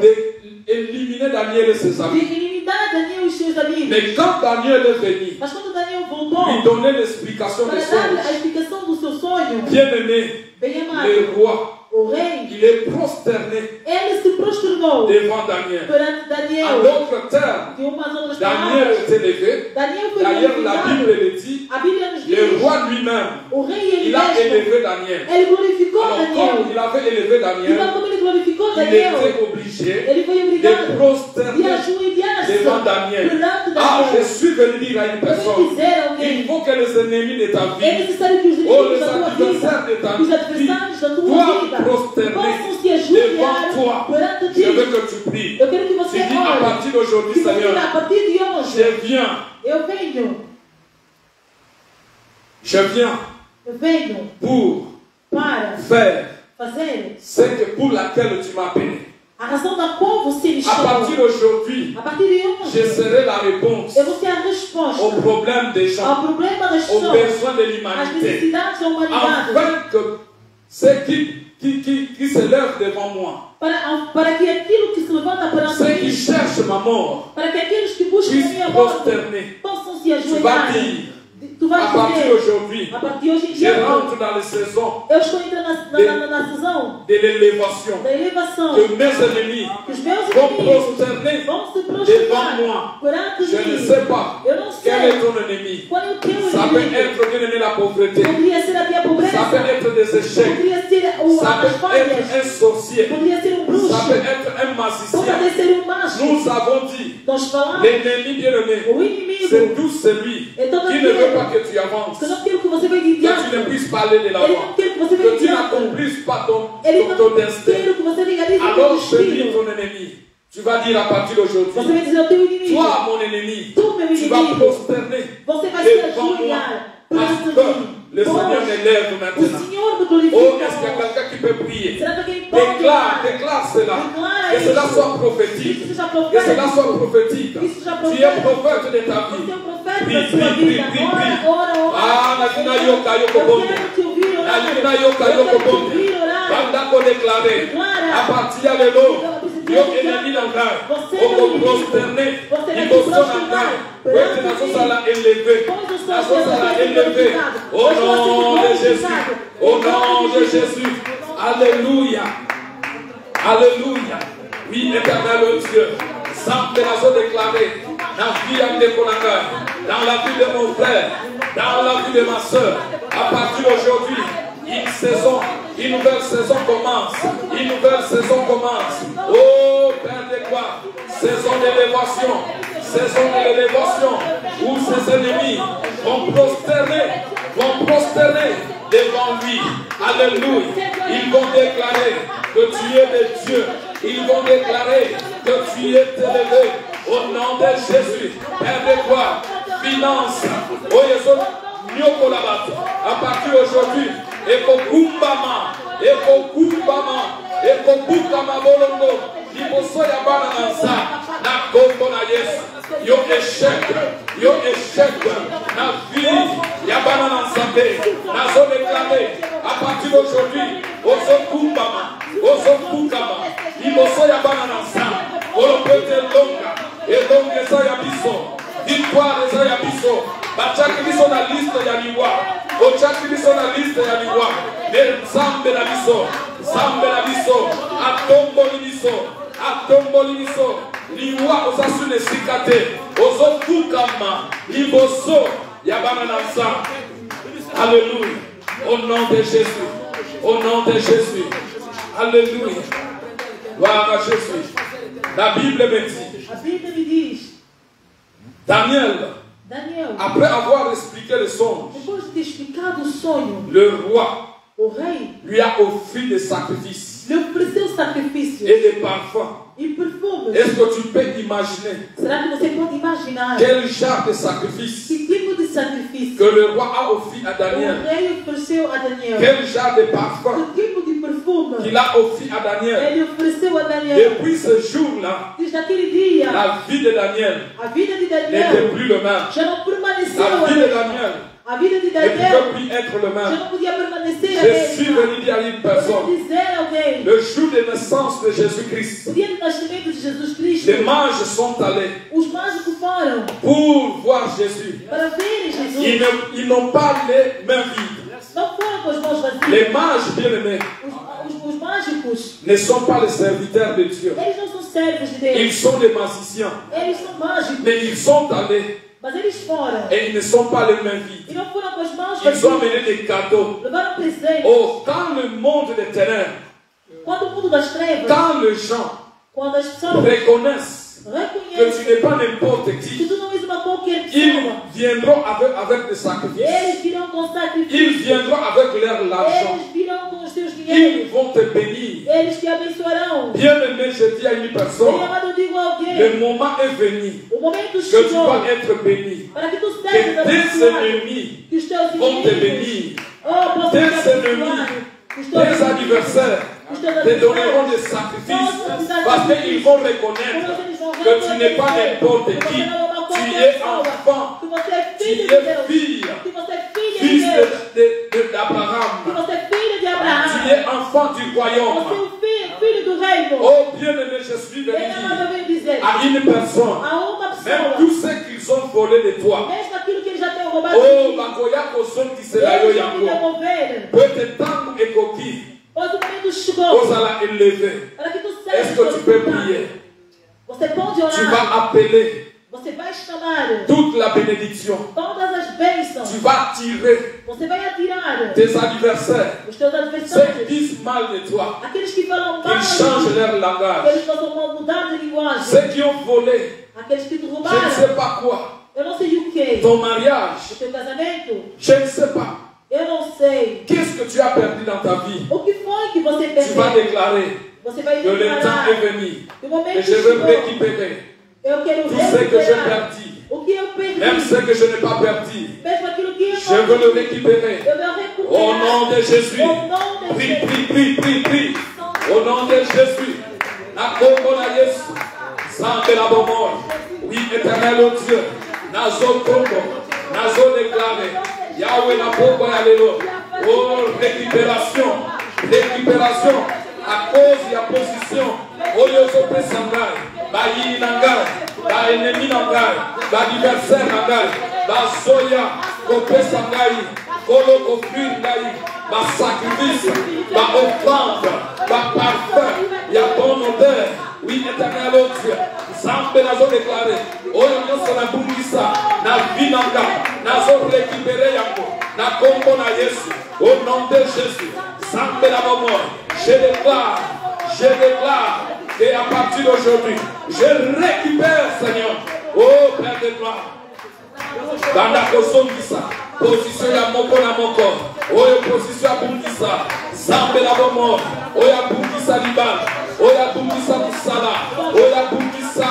[SPEAKER 2] D'éliminer Daniel et ses
[SPEAKER 1] De
[SPEAKER 2] amis.
[SPEAKER 1] eliminar Daniel e seus amigos.
[SPEAKER 2] Mais quand Daniel est venu,
[SPEAKER 1] Mas quando Daniel voltou
[SPEAKER 2] lui donner l'explication
[SPEAKER 1] para
[SPEAKER 2] des
[SPEAKER 1] dar a
[SPEAKER 2] songes,
[SPEAKER 1] explicação do seu sonho,
[SPEAKER 2] bien-aimé,
[SPEAKER 1] bem amado,
[SPEAKER 2] le roi,
[SPEAKER 1] o rei,
[SPEAKER 2] il est prosterné
[SPEAKER 1] ele se prosternou
[SPEAKER 2] devant Daniel.
[SPEAKER 1] perante
[SPEAKER 2] En
[SPEAKER 1] Daniel.
[SPEAKER 2] d'autres termes,
[SPEAKER 1] De umas outras
[SPEAKER 2] Daniel
[SPEAKER 1] palavras,
[SPEAKER 2] est élevé.
[SPEAKER 1] Daniel foi
[SPEAKER 2] D'ailleurs, la Bible
[SPEAKER 1] glorificado.
[SPEAKER 2] le dit.
[SPEAKER 1] A Bíblia nos
[SPEAKER 2] Le
[SPEAKER 1] diz,
[SPEAKER 2] roi lui-même,
[SPEAKER 1] o rei ele
[SPEAKER 2] il a
[SPEAKER 1] mesmo,
[SPEAKER 2] élevé Daniel.
[SPEAKER 1] ele glorificou
[SPEAKER 2] Alors,
[SPEAKER 1] Daniel.
[SPEAKER 2] comme il avait élevé
[SPEAKER 1] Então,
[SPEAKER 2] Daniel,
[SPEAKER 1] como ele glorificou
[SPEAKER 2] il
[SPEAKER 1] Daniel,
[SPEAKER 2] était obligé
[SPEAKER 1] ele foi
[SPEAKER 2] de
[SPEAKER 1] obrigado de
[SPEAKER 2] prosterner
[SPEAKER 1] ajoelhar-se
[SPEAKER 2] devant Daniel.
[SPEAKER 1] perante
[SPEAKER 2] Ah, je
[SPEAKER 1] Daniel.
[SPEAKER 2] suis venu dire à une
[SPEAKER 1] Eu vim
[SPEAKER 2] personne,
[SPEAKER 1] dizer a
[SPEAKER 2] il
[SPEAKER 1] alguém,
[SPEAKER 2] faut que les ennemis de ta
[SPEAKER 1] é
[SPEAKER 2] vie,
[SPEAKER 1] necessário que os
[SPEAKER 2] oh,
[SPEAKER 1] inimigos
[SPEAKER 2] les
[SPEAKER 1] da tua
[SPEAKER 2] adversaires de
[SPEAKER 1] vida,
[SPEAKER 2] ta
[SPEAKER 1] os
[SPEAKER 2] vie,
[SPEAKER 1] adversários da tua
[SPEAKER 2] doivent
[SPEAKER 1] vida,
[SPEAKER 2] prosterner
[SPEAKER 1] possam se
[SPEAKER 2] devant
[SPEAKER 1] ajoelhar
[SPEAKER 2] toi.
[SPEAKER 1] perante
[SPEAKER 2] Je veux
[SPEAKER 1] ti.
[SPEAKER 2] que tu pries.
[SPEAKER 1] Eu quero que você
[SPEAKER 2] Tu dis à
[SPEAKER 1] ore.
[SPEAKER 2] partir d'aujourd'hui,
[SPEAKER 1] Que você
[SPEAKER 2] Seigneur,
[SPEAKER 1] diga, a partir de hoje,
[SPEAKER 2] je viens,
[SPEAKER 1] eu venho
[SPEAKER 2] pour
[SPEAKER 1] para
[SPEAKER 2] faire
[SPEAKER 1] fazer
[SPEAKER 2] ce que pour laquelle tu m'as appelé.
[SPEAKER 1] a razão da qual você me
[SPEAKER 2] À partir
[SPEAKER 1] chamou.
[SPEAKER 2] d'aujourd'hui,
[SPEAKER 1] A partir de
[SPEAKER 2] je
[SPEAKER 1] hoje,
[SPEAKER 2] serai la réponse
[SPEAKER 1] eu vou ser a resposta
[SPEAKER 2] aux problèmes des gens,
[SPEAKER 1] ao problema das
[SPEAKER 2] aux
[SPEAKER 1] pessoas,
[SPEAKER 2] besoins de
[SPEAKER 1] às
[SPEAKER 2] l'humanité,
[SPEAKER 1] necessidades da humanidade,
[SPEAKER 2] afin que ceux qui se lèvent devant moi,
[SPEAKER 1] para que aquilo que se levanta perante
[SPEAKER 2] ceux qui
[SPEAKER 1] mim,
[SPEAKER 2] cherchent ma mort,
[SPEAKER 1] para que aqueles que buscam a
[SPEAKER 2] puissent
[SPEAKER 1] minha morte
[SPEAKER 2] prosterner.
[SPEAKER 1] possam se
[SPEAKER 2] Tu vas
[SPEAKER 1] ajoelhar.
[SPEAKER 2] dire,
[SPEAKER 1] Tu vais
[SPEAKER 2] à partir
[SPEAKER 1] dizer,
[SPEAKER 2] d'aujourd'hui,
[SPEAKER 1] a partir de hoje em
[SPEAKER 2] je
[SPEAKER 1] dia,
[SPEAKER 2] rentre dans les saisons
[SPEAKER 1] eu estou entrando na sessão
[SPEAKER 2] de l'élévation,
[SPEAKER 1] da elevação,
[SPEAKER 2] que mes ennemis
[SPEAKER 1] que os meus
[SPEAKER 2] vont
[SPEAKER 1] inimigos
[SPEAKER 2] prosterner
[SPEAKER 1] vão se
[SPEAKER 2] devant
[SPEAKER 1] prostrar
[SPEAKER 2] moi.
[SPEAKER 1] perante
[SPEAKER 2] Je ne
[SPEAKER 1] mim.
[SPEAKER 2] sais pas
[SPEAKER 1] Eu não
[SPEAKER 2] quel est
[SPEAKER 1] sei
[SPEAKER 2] ton ennemi.
[SPEAKER 1] qual é o teu
[SPEAKER 2] Ça peut
[SPEAKER 1] inimigo.
[SPEAKER 2] être, bien aimé, la pauvreté.
[SPEAKER 1] Poderia ser a minha
[SPEAKER 2] Ça
[SPEAKER 1] pobreza,
[SPEAKER 2] peut être des échecs.
[SPEAKER 1] poderia ser
[SPEAKER 2] Ça
[SPEAKER 1] as
[SPEAKER 2] peut
[SPEAKER 1] falhas,
[SPEAKER 2] être un sorcier.
[SPEAKER 1] poderia ser bruxo,
[SPEAKER 2] Ça peut être un magicien.
[SPEAKER 1] pode ser macho.
[SPEAKER 2] Nous avons dit,
[SPEAKER 1] Nós falamos,
[SPEAKER 2] l'ennemi bien-aimé,
[SPEAKER 1] o inimigo,
[SPEAKER 2] c'est tout celui qui ne veut pas que tu avances,
[SPEAKER 1] que não quer que você vai de
[SPEAKER 2] que tu
[SPEAKER 1] diante,
[SPEAKER 2] ne puisses parler de la
[SPEAKER 1] ele
[SPEAKER 2] voie,
[SPEAKER 1] não quer que você vai
[SPEAKER 2] que
[SPEAKER 1] de
[SPEAKER 2] tu
[SPEAKER 1] diante,
[SPEAKER 2] n'accomplisses pas
[SPEAKER 1] ele
[SPEAKER 2] ton
[SPEAKER 1] não
[SPEAKER 2] destin.
[SPEAKER 1] quer que você legalize o
[SPEAKER 2] Alors je dis
[SPEAKER 1] destino.
[SPEAKER 2] ton ennemi, tu vas dire à partir d'aujourd'hui,
[SPEAKER 1] Você vai dizer ao teu inimigo,
[SPEAKER 2] toi mon ennemi,
[SPEAKER 1] tu meu
[SPEAKER 2] tu vas
[SPEAKER 1] inimigo,
[SPEAKER 2] prosterner
[SPEAKER 1] você vai se
[SPEAKER 2] devant moi,
[SPEAKER 1] ajoelhar
[SPEAKER 2] parce
[SPEAKER 1] perante
[SPEAKER 2] que
[SPEAKER 1] mim.
[SPEAKER 2] le Seigneur me lève
[SPEAKER 1] O
[SPEAKER 2] maintenant.
[SPEAKER 1] Senhor me
[SPEAKER 2] Oh,
[SPEAKER 1] glorifica.
[SPEAKER 2] est-ce qu'il y a quelqu'un qui peut prier?
[SPEAKER 1] Será que alguém pode
[SPEAKER 2] Déclare,
[SPEAKER 1] orar?
[SPEAKER 2] déclare cela.
[SPEAKER 1] Déclare
[SPEAKER 2] Que cela
[SPEAKER 1] isso.
[SPEAKER 2] soit prophétique.
[SPEAKER 1] Que seja
[SPEAKER 2] Que cela
[SPEAKER 1] profético.
[SPEAKER 2] soit prophétique.
[SPEAKER 1] Que seja
[SPEAKER 2] Tu es
[SPEAKER 1] profético.
[SPEAKER 2] prophète de ta
[SPEAKER 1] Você é
[SPEAKER 2] vie.
[SPEAKER 1] um profeta
[SPEAKER 2] Prie,
[SPEAKER 1] da sua
[SPEAKER 2] prie,
[SPEAKER 1] vida.
[SPEAKER 2] prie, prie.
[SPEAKER 1] Ora, ora, ora.
[SPEAKER 2] Ah, la vida yoka yoko
[SPEAKER 1] Eu
[SPEAKER 2] bondo.
[SPEAKER 1] quero te ouvir
[SPEAKER 2] La
[SPEAKER 1] orar.
[SPEAKER 2] vida yoka
[SPEAKER 1] Eu
[SPEAKER 2] yoko
[SPEAKER 1] quero te
[SPEAKER 2] bondo.
[SPEAKER 1] ouvir orar.
[SPEAKER 2] Banda ko déclarer. À partir de l'eau. Yo ennemi nangai. Oko prosterner. Ibo so nangai. Wete na so sala élevé. Na so sala élevé. Au nom de Jésus. Au nom de Jésus. Alléluia. Alléluia. Oui, éternel Dieu. Sans pénation déclaré. Dans la vie de Konanga, dans la vie de mon frère, dans la vie de ma soeur. À partir d'aujourd'hui, une nouvelle saison commence. Une nouvelle saison commence. Oh, Père de gloire. Saison d'élévation. Saison d'élévation. Où ses ennemis vont prosterner devant lui. Alléluia. Ils vont déclarer que tu es de Dieu. Ils vont déclarer que tu es élevé. Au nom de Jésus. Père de gloire. Finance. Oh, Jésus. À partir d'aujourd'hui, Ekokumbama, Ekokukama bolongo, Liboso ya bana nansa, na kombo na Yesu, yo échec, na vie, ya bana nansambe, na zo déclaré, à partir d'aujourd'hui, Ozokukama, Liboso ya bana nansa, Olopete longa, et donc eza ya biso, victoire eza ya biso, bachaki biso na liste ya liwa, ochaki biso na liste ya liwa, Nzambe na biso, atomboli biso, liwa ozasu nesika te, ozokukama, liboso ya bana na nsa. Alléluia. Au nom de Jésus. Au nom de Jésus. Alléluia. Gloire à Jésus. La Bible me dit.
[SPEAKER 1] A Bíblia me diz.
[SPEAKER 2] Daniel, après avoir expliqué le songe,
[SPEAKER 1] depois de ter explicado o sonho,
[SPEAKER 2] le roi
[SPEAKER 1] o rei
[SPEAKER 2] lui a offert des sacrifices
[SPEAKER 1] lhe ofereceu sacrifício
[SPEAKER 2] et des parfums.
[SPEAKER 1] e perfumes.
[SPEAKER 2] Est-ce que tu peux imaginer
[SPEAKER 1] Será que você pode imaginar
[SPEAKER 2] quel genre de sacrifice
[SPEAKER 1] que tipo de sacrifício
[SPEAKER 2] que le roi a offert à
[SPEAKER 1] o
[SPEAKER 2] Daniel?
[SPEAKER 1] rei ofereceu a Daniel?
[SPEAKER 2] Quel genre de parfum
[SPEAKER 1] Que tipo de perfume
[SPEAKER 2] qu'il a offert à Daniel?
[SPEAKER 1] ele ofereceu a Daniel?
[SPEAKER 2] Depuis ce jour-là,
[SPEAKER 1] Desde aquele dia,
[SPEAKER 2] la vie de Daniel
[SPEAKER 1] a vida de
[SPEAKER 2] n'était
[SPEAKER 1] Daniel
[SPEAKER 2] plus le même.
[SPEAKER 1] já não permaneceu
[SPEAKER 2] La
[SPEAKER 1] a
[SPEAKER 2] vie de
[SPEAKER 1] mesma.
[SPEAKER 2] Daniel
[SPEAKER 1] A A vida de
[SPEAKER 2] ne
[SPEAKER 1] Daniel,
[SPEAKER 2] pouvait plus être le
[SPEAKER 1] je
[SPEAKER 2] même.
[SPEAKER 1] não podia permanecer a
[SPEAKER 2] Je suis
[SPEAKER 1] mesma.
[SPEAKER 2] venu dire à une personne,
[SPEAKER 1] Dizer a alguém,
[SPEAKER 2] le jour de naissance de Jésus-Christ,
[SPEAKER 1] o dia do nascimento de Jesus Cristo,
[SPEAKER 2] les mages sont allés
[SPEAKER 1] os mágicos foram
[SPEAKER 2] pour voir Jésus.
[SPEAKER 1] para verem Jesus.
[SPEAKER 2] Ils n'ont pas les mains vides.
[SPEAKER 1] Não foram com as mãos vazias.
[SPEAKER 2] Les mages bien-aimés
[SPEAKER 1] Os mágicos,
[SPEAKER 2] ne sont pas les serviteurs de Dieu.
[SPEAKER 1] eles não são servos de Deus.
[SPEAKER 2] Ils sont des magiciens.
[SPEAKER 1] Eles são mágicos.
[SPEAKER 2] Mais ils sont allés
[SPEAKER 1] Mas eles foram.
[SPEAKER 2] et ils ne sont pas les mains vides.
[SPEAKER 1] E não foram com as mãos
[SPEAKER 2] Ils ont
[SPEAKER 1] vazias.
[SPEAKER 2] amené des cadeaux.
[SPEAKER 1] Levaram presentes.
[SPEAKER 2] Oh, quand le monde des ténèbres,
[SPEAKER 1] Quando o mundo das trevas,
[SPEAKER 2] quand les gens
[SPEAKER 1] quando as pessoas
[SPEAKER 2] reconnaissent que
[SPEAKER 1] reconhecem
[SPEAKER 2] tu n'es pas n'importe
[SPEAKER 1] que
[SPEAKER 2] qui,
[SPEAKER 1] tu não és uma qualquer
[SPEAKER 2] ils
[SPEAKER 1] pessoa,
[SPEAKER 2] viendront avec des sacrifices.
[SPEAKER 1] eles virão com
[SPEAKER 2] Ils
[SPEAKER 1] sacrifício.
[SPEAKER 2] viendront avec leur argent.
[SPEAKER 1] Eles virão com os teus
[SPEAKER 2] Ils
[SPEAKER 1] dinheiros.
[SPEAKER 2] vont te bénir.
[SPEAKER 1] Eles te abençoarão.
[SPEAKER 2] Bien-aimé, je dis à une
[SPEAKER 1] Bem
[SPEAKER 2] personne,
[SPEAKER 1] amado, eu digo a
[SPEAKER 2] le
[SPEAKER 1] alguém,
[SPEAKER 2] moment est venu
[SPEAKER 1] o momento
[SPEAKER 2] que tu
[SPEAKER 1] chegou
[SPEAKER 2] vas être béni.
[SPEAKER 1] para que tu
[SPEAKER 2] Que
[SPEAKER 1] sejas
[SPEAKER 2] tes
[SPEAKER 1] abençoado.
[SPEAKER 2] ennemis
[SPEAKER 1] Que os teus
[SPEAKER 2] vont te
[SPEAKER 1] inimigos,
[SPEAKER 2] bénir.
[SPEAKER 1] oh, possam
[SPEAKER 2] Tes
[SPEAKER 1] ser
[SPEAKER 2] ennemis,
[SPEAKER 1] abençoados. Os teus
[SPEAKER 2] tes adversaires te donneront des sacrifices parce qu'ils vont reconnaître que tu n'es pas n'importe qui. Tu es enfant,
[SPEAKER 1] que você é
[SPEAKER 2] tu
[SPEAKER 1] filho de
[SPEAKER 2] es
[SPEAKER 1] Deus,
[SPEAKER 2] fille,
[SPEAKER 1] que você é filha de
[SPEAKER 2] fils
[SPEAKER 1] Deus,
[SPEAKER 2] d'Abraham.
[SPEAKER 1] que você é filho de Abraão,
[SPEAKER 2] Tu es enfant du
[SPEAKER 1] você é
[SPEAKER 2] royaume.
[SPEAKER 1] o filho do reino.
[SPEAKER 2] Oh bien-aimé, je suis venu
[SPEAKER 1] Bem amado,
[SPEAKER 2] dire
[SPEAKER 1] eu venho dizer
[SPEAKER 2] à une personne,
[SPEAKER 1] a uma
[SPEAKER 2] même
[SPEAKER 1] pessoa,
[SPEAKER 2] tout ce qu'ils ont volé de toi.
[SPEAKER 1] mesmo aquilo que eles já têm roubado
[SPEAKER 2] Oh,
[SPEAKER 1] de ti,
[SPEAKER 2] bakoya kosongi selayo
[SPEAKER 1] eles vão me
[SPEAKER 2] yango.
[SPEAKER 1] devolver.
[SPEAKER 2] Peut-être tant ekoki,
[SPEAKER 1] Pois o momento chegou
[SPEAKER 2] osala élevé.
[SPEAKER 1] para que tu
[SPEAKER 2] Est-ce
[SPEAKER 1] sejas
[SPEAKER 2] que tu peux
[SPEAKER 1] glorificado.
[SPEAKER 2] prier?
[SPEAKER 1] Você pode
[SPEAKER 2] Tu
[SPEAKER 1] orar,
[SPEAKER 2] vas appeler
[SPEAKER 1] você vai chamar
[SPEAKER 2] toute la bénédiction.
[SPEAKER 1] todas as bênçãos,
[SPEAKER 2] Tu vas tirer
[SPEAKER 1] você vai atirar
[SPEAKER 2] tes adversaires,
[SPEAKER 1] os teus
[SPEAKER 2] ceux qui
[SPEAKER 1] adversários,
[SPEAKER 2] disent mal de toi,
[SPEAKER 1] aqueles que falam mal,
[SPEAKER 2] qu'ils changent leur
[SPEAKER 1] que
[SPEAKER 2] langage,
[SPEAKER 1] eles possam mudar de linguagem,
[SPEAKER 2] ceux qui ont volé,
[SPEAKER 1] aqueles que te
[SPEAKER 2] je ne
[SPEAKER 1] roubaram,
[SPEAKER 2] sais pas quoi,
[SPEAKER 1] eu não sei o que,
[SPEAKER 2] ton
[SPEAKER 1] o
[SPEAKER 2] mariage,
[SPEAKER 1] teu casamento,
[SPEAKER 2] je ne sais pas.
[SPEAKER 1] eu não sei.
[SPEAKER 2] Qu'est-ce que tu as perdu dans ta vie?
[SPEAKER 1] O que foi que você
[SPEAKER 2] Tu vas
[SPEAKER 1] perdeu?
[SPEAKER 2] déclarer
[SPEAKER 1] Você vai
[SPEAKER 2] que le temps
[SPEAKER 1] declarar
[SPEAKER 2] est venu
[SPEAKER 1] que o
[SPEAKER 2] et
[SPEAKER 1] momento
[SPEAKER 2] je veux
[SPEAKER 1] chegou.
[SPEAKER 2] récupérer
[SPEAKER 1] Eu quero
[SPEAKER 2] tout ce que j'ai
[SPEAKER 1] recuperar
[SPEAKER 2] perdu,
[SPEAKER 1] o que eu perdi,
[SPEAKER 2] même ce que je n'ai pas perdu.
[SPEAKER 1] mesmo aquilo que eu
[SPEAKER 2] Je veux le récupérer.
[SPEAKER 1] eu vou recuperar.
[SPEAKER 2] Au nom de Jésus.
[SPEAKER 1] Au nom de
[SPEAKER 2] Prie,
[SPEAKER 1] Jésus.
[SPEAKER 2] prie, prie, prie, prie. Au nom de Jésus. Na kombo na Yesu. Sangue la bomor. Oui, éternel au Dieu. Nazo kombo. Nazo déclaré. Yahweh na pombo ya lelo. Oh, récupération. Récupération. À cause de la position. Oyo sope sangai. Ba yini nangai. Ba ennemi nangai. Ba adversaire nangai. Ba soya. Kope sangai. Kolo offrir ngai. Ba sacrifice. Ba offrande. Ba parfum. Ya bon odeur. Oui, éternel au Dieu. Zambe nazo déclaré. Oyo nyonso na bungisa. Na vie nanga. Nazo récupérer yango. Na kombo na Yesu. Au nom de Jésus. Zambe na bomo. Je déclare et à partir d'aujourd'hui, je récupère, Seigneur. Oh Père de gloire. Banda kosongisa. Position ya moko na moko. Oyo position ya bungisa. Zambe na bomo. Oya bungisa libala. Oya bungisa musala. Oya bungisa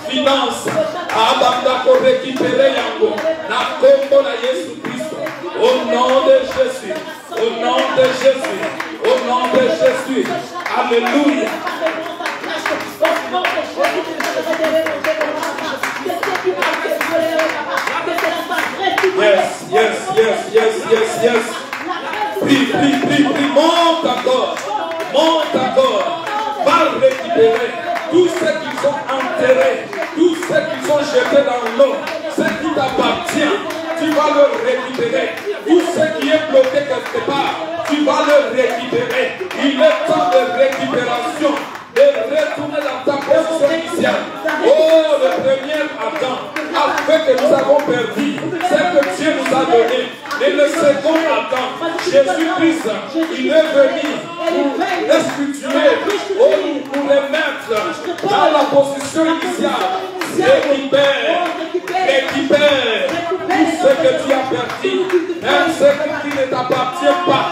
[SPEAKER 2] finance. Abanda ko récupérer yango. Na kombo na Yesu Christ. Au nom de Jésus. Au nom de Jésus. Au nom de Jésus. Alléluia. Yes, yes, yes, yes, yes, yes. Prie, prie, prie, prie. Monte encore. Monte encore. Va récupérer tout ce qu'ils ont enterré, tout ce qu'ils ont jeté dans l'eau, ce qui t'appartient. Tu vas le récupérer. Tout ce qui est bloqué quelque part, tu vas le récupérer. Il est temps de récupération, de retourner dans ta position initiale. Oh, le premier Adam, après que nous avons perdu, c'est que Dieu nous a donné. Et le second Adam, Jésus-Christ, il est venu pour restituer, pour les mettre dans la position initiale. Récupère tout ce que tu as perdu, même ce qui ne t'appartient pas.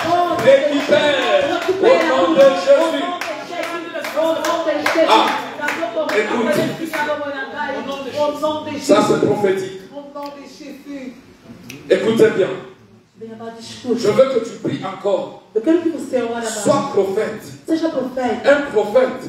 [SPEAKER 2] Récupère au nom de Jésus. Ah, écoute, ça c'est prophétique. Écoutez bien. Je veux que tu pries encore. Sois prophète. Un prophète,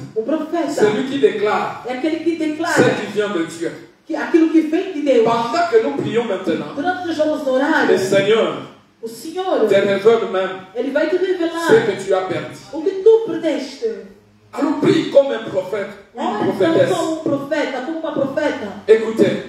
[SPEAKER 2] c'est celui qui déclare ce qui vient de Dieu.
[SPEAKER 1] aquilo que vem de Deus.
[SPEAKER 2] Pendant que nous prions maintenant,
[SPEAKER 1] durante que nós vamos orar,
[SPEAKER 2] le Seigneur
[SPEAKER 1] o Senhor
[SPEAKER 2] te révèle même
[SPEAKER 1] Ele vai te revelar
[SPEAKER 2] ce que tu as perdu.
[SPEAKER 1] o que tu perdeste.
[SPEAKER 2] Alors prie comme un prophète, une prophétesse.
[SPEAKER 1] Como profeta, como uma profeta.
[SPEAKER 2] Écoutez,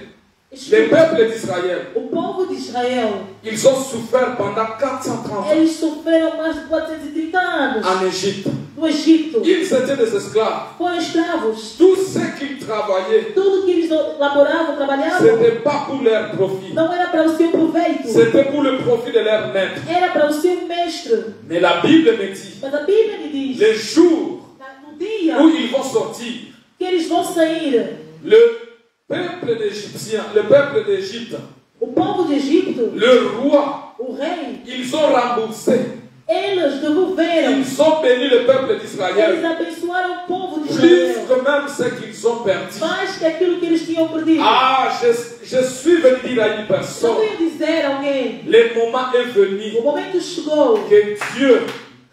[SPEAKER 2] les peuples d'Israël,
[SPEAKER 1] o povo de Israel,
[SPEAKER 2] ils ont souffert pendant 430 ans
[SPEAKER 1] eles sofreram mais de 430 anos
[SPEAKER 2] en Égypte.
[SPEAKER 1] no Egito.
[SPEAKER 2] Ils étaient des esclaves.
[SPEAKER 1] Foram escravos.
[SPEAKER 2] Tout ce qu'ils travaillaient,
[SPEAKER 1] tudo que eles laboravam, trabalhavam,
[SPEAKER 2] c'était pas pour leur profit.
[SPEAKER 1] Não era para o seu proveito.
[SPEAKER 2] C'était pour le profit de leur maître.
[SPEAKER 1] Era para o seu mestre.
[SPEAKER 2] Mais la Bible me dit,
[SPEAKER 1] Mas a Bíblia me diz,
[SPEAKER 2] les jours
[SPEAKER 1] no dia
[SPEAKER 2] où ils vont sortir,
[SPEAKER 1] que eles vão sair,
[SPEAKER 2] le peuple d'Égyptiens, le peuple d'Égypte,
[SPEAKER 1] o povo de Egito,
[SPEAKER 2] le roi,
[SPEAKER 1] o rei,
[SPEAKER 2] ils ont remboursé.
[SPEAKER 1] eles devolveram.
[SPEAKER 2] Ils ont béni le peuple
[SPEAKER 1] Eles
[SPEAKER 2] d'Israël.
[SPEAKER 1] abençoaram o povo de
[SPEAKER 2] Plus
[SPEAKER 1] Israel.
[SPEAKER 2] que même ce qu'ils ont perdu.
[SPEAKER 1] Mais que aquilo que eles tinham perdido.
[SPEAKER 2] Ah, je suis venu dire à une
[SPEAKER 1] Só
[SPEAKER 2] personne,
[SPEAKER 1] venho dizer a alguém,
[SPEAKER 2] le moment est venu
[SPEAKER 1] o momento chegou
[SPEAKER 2] que Dieu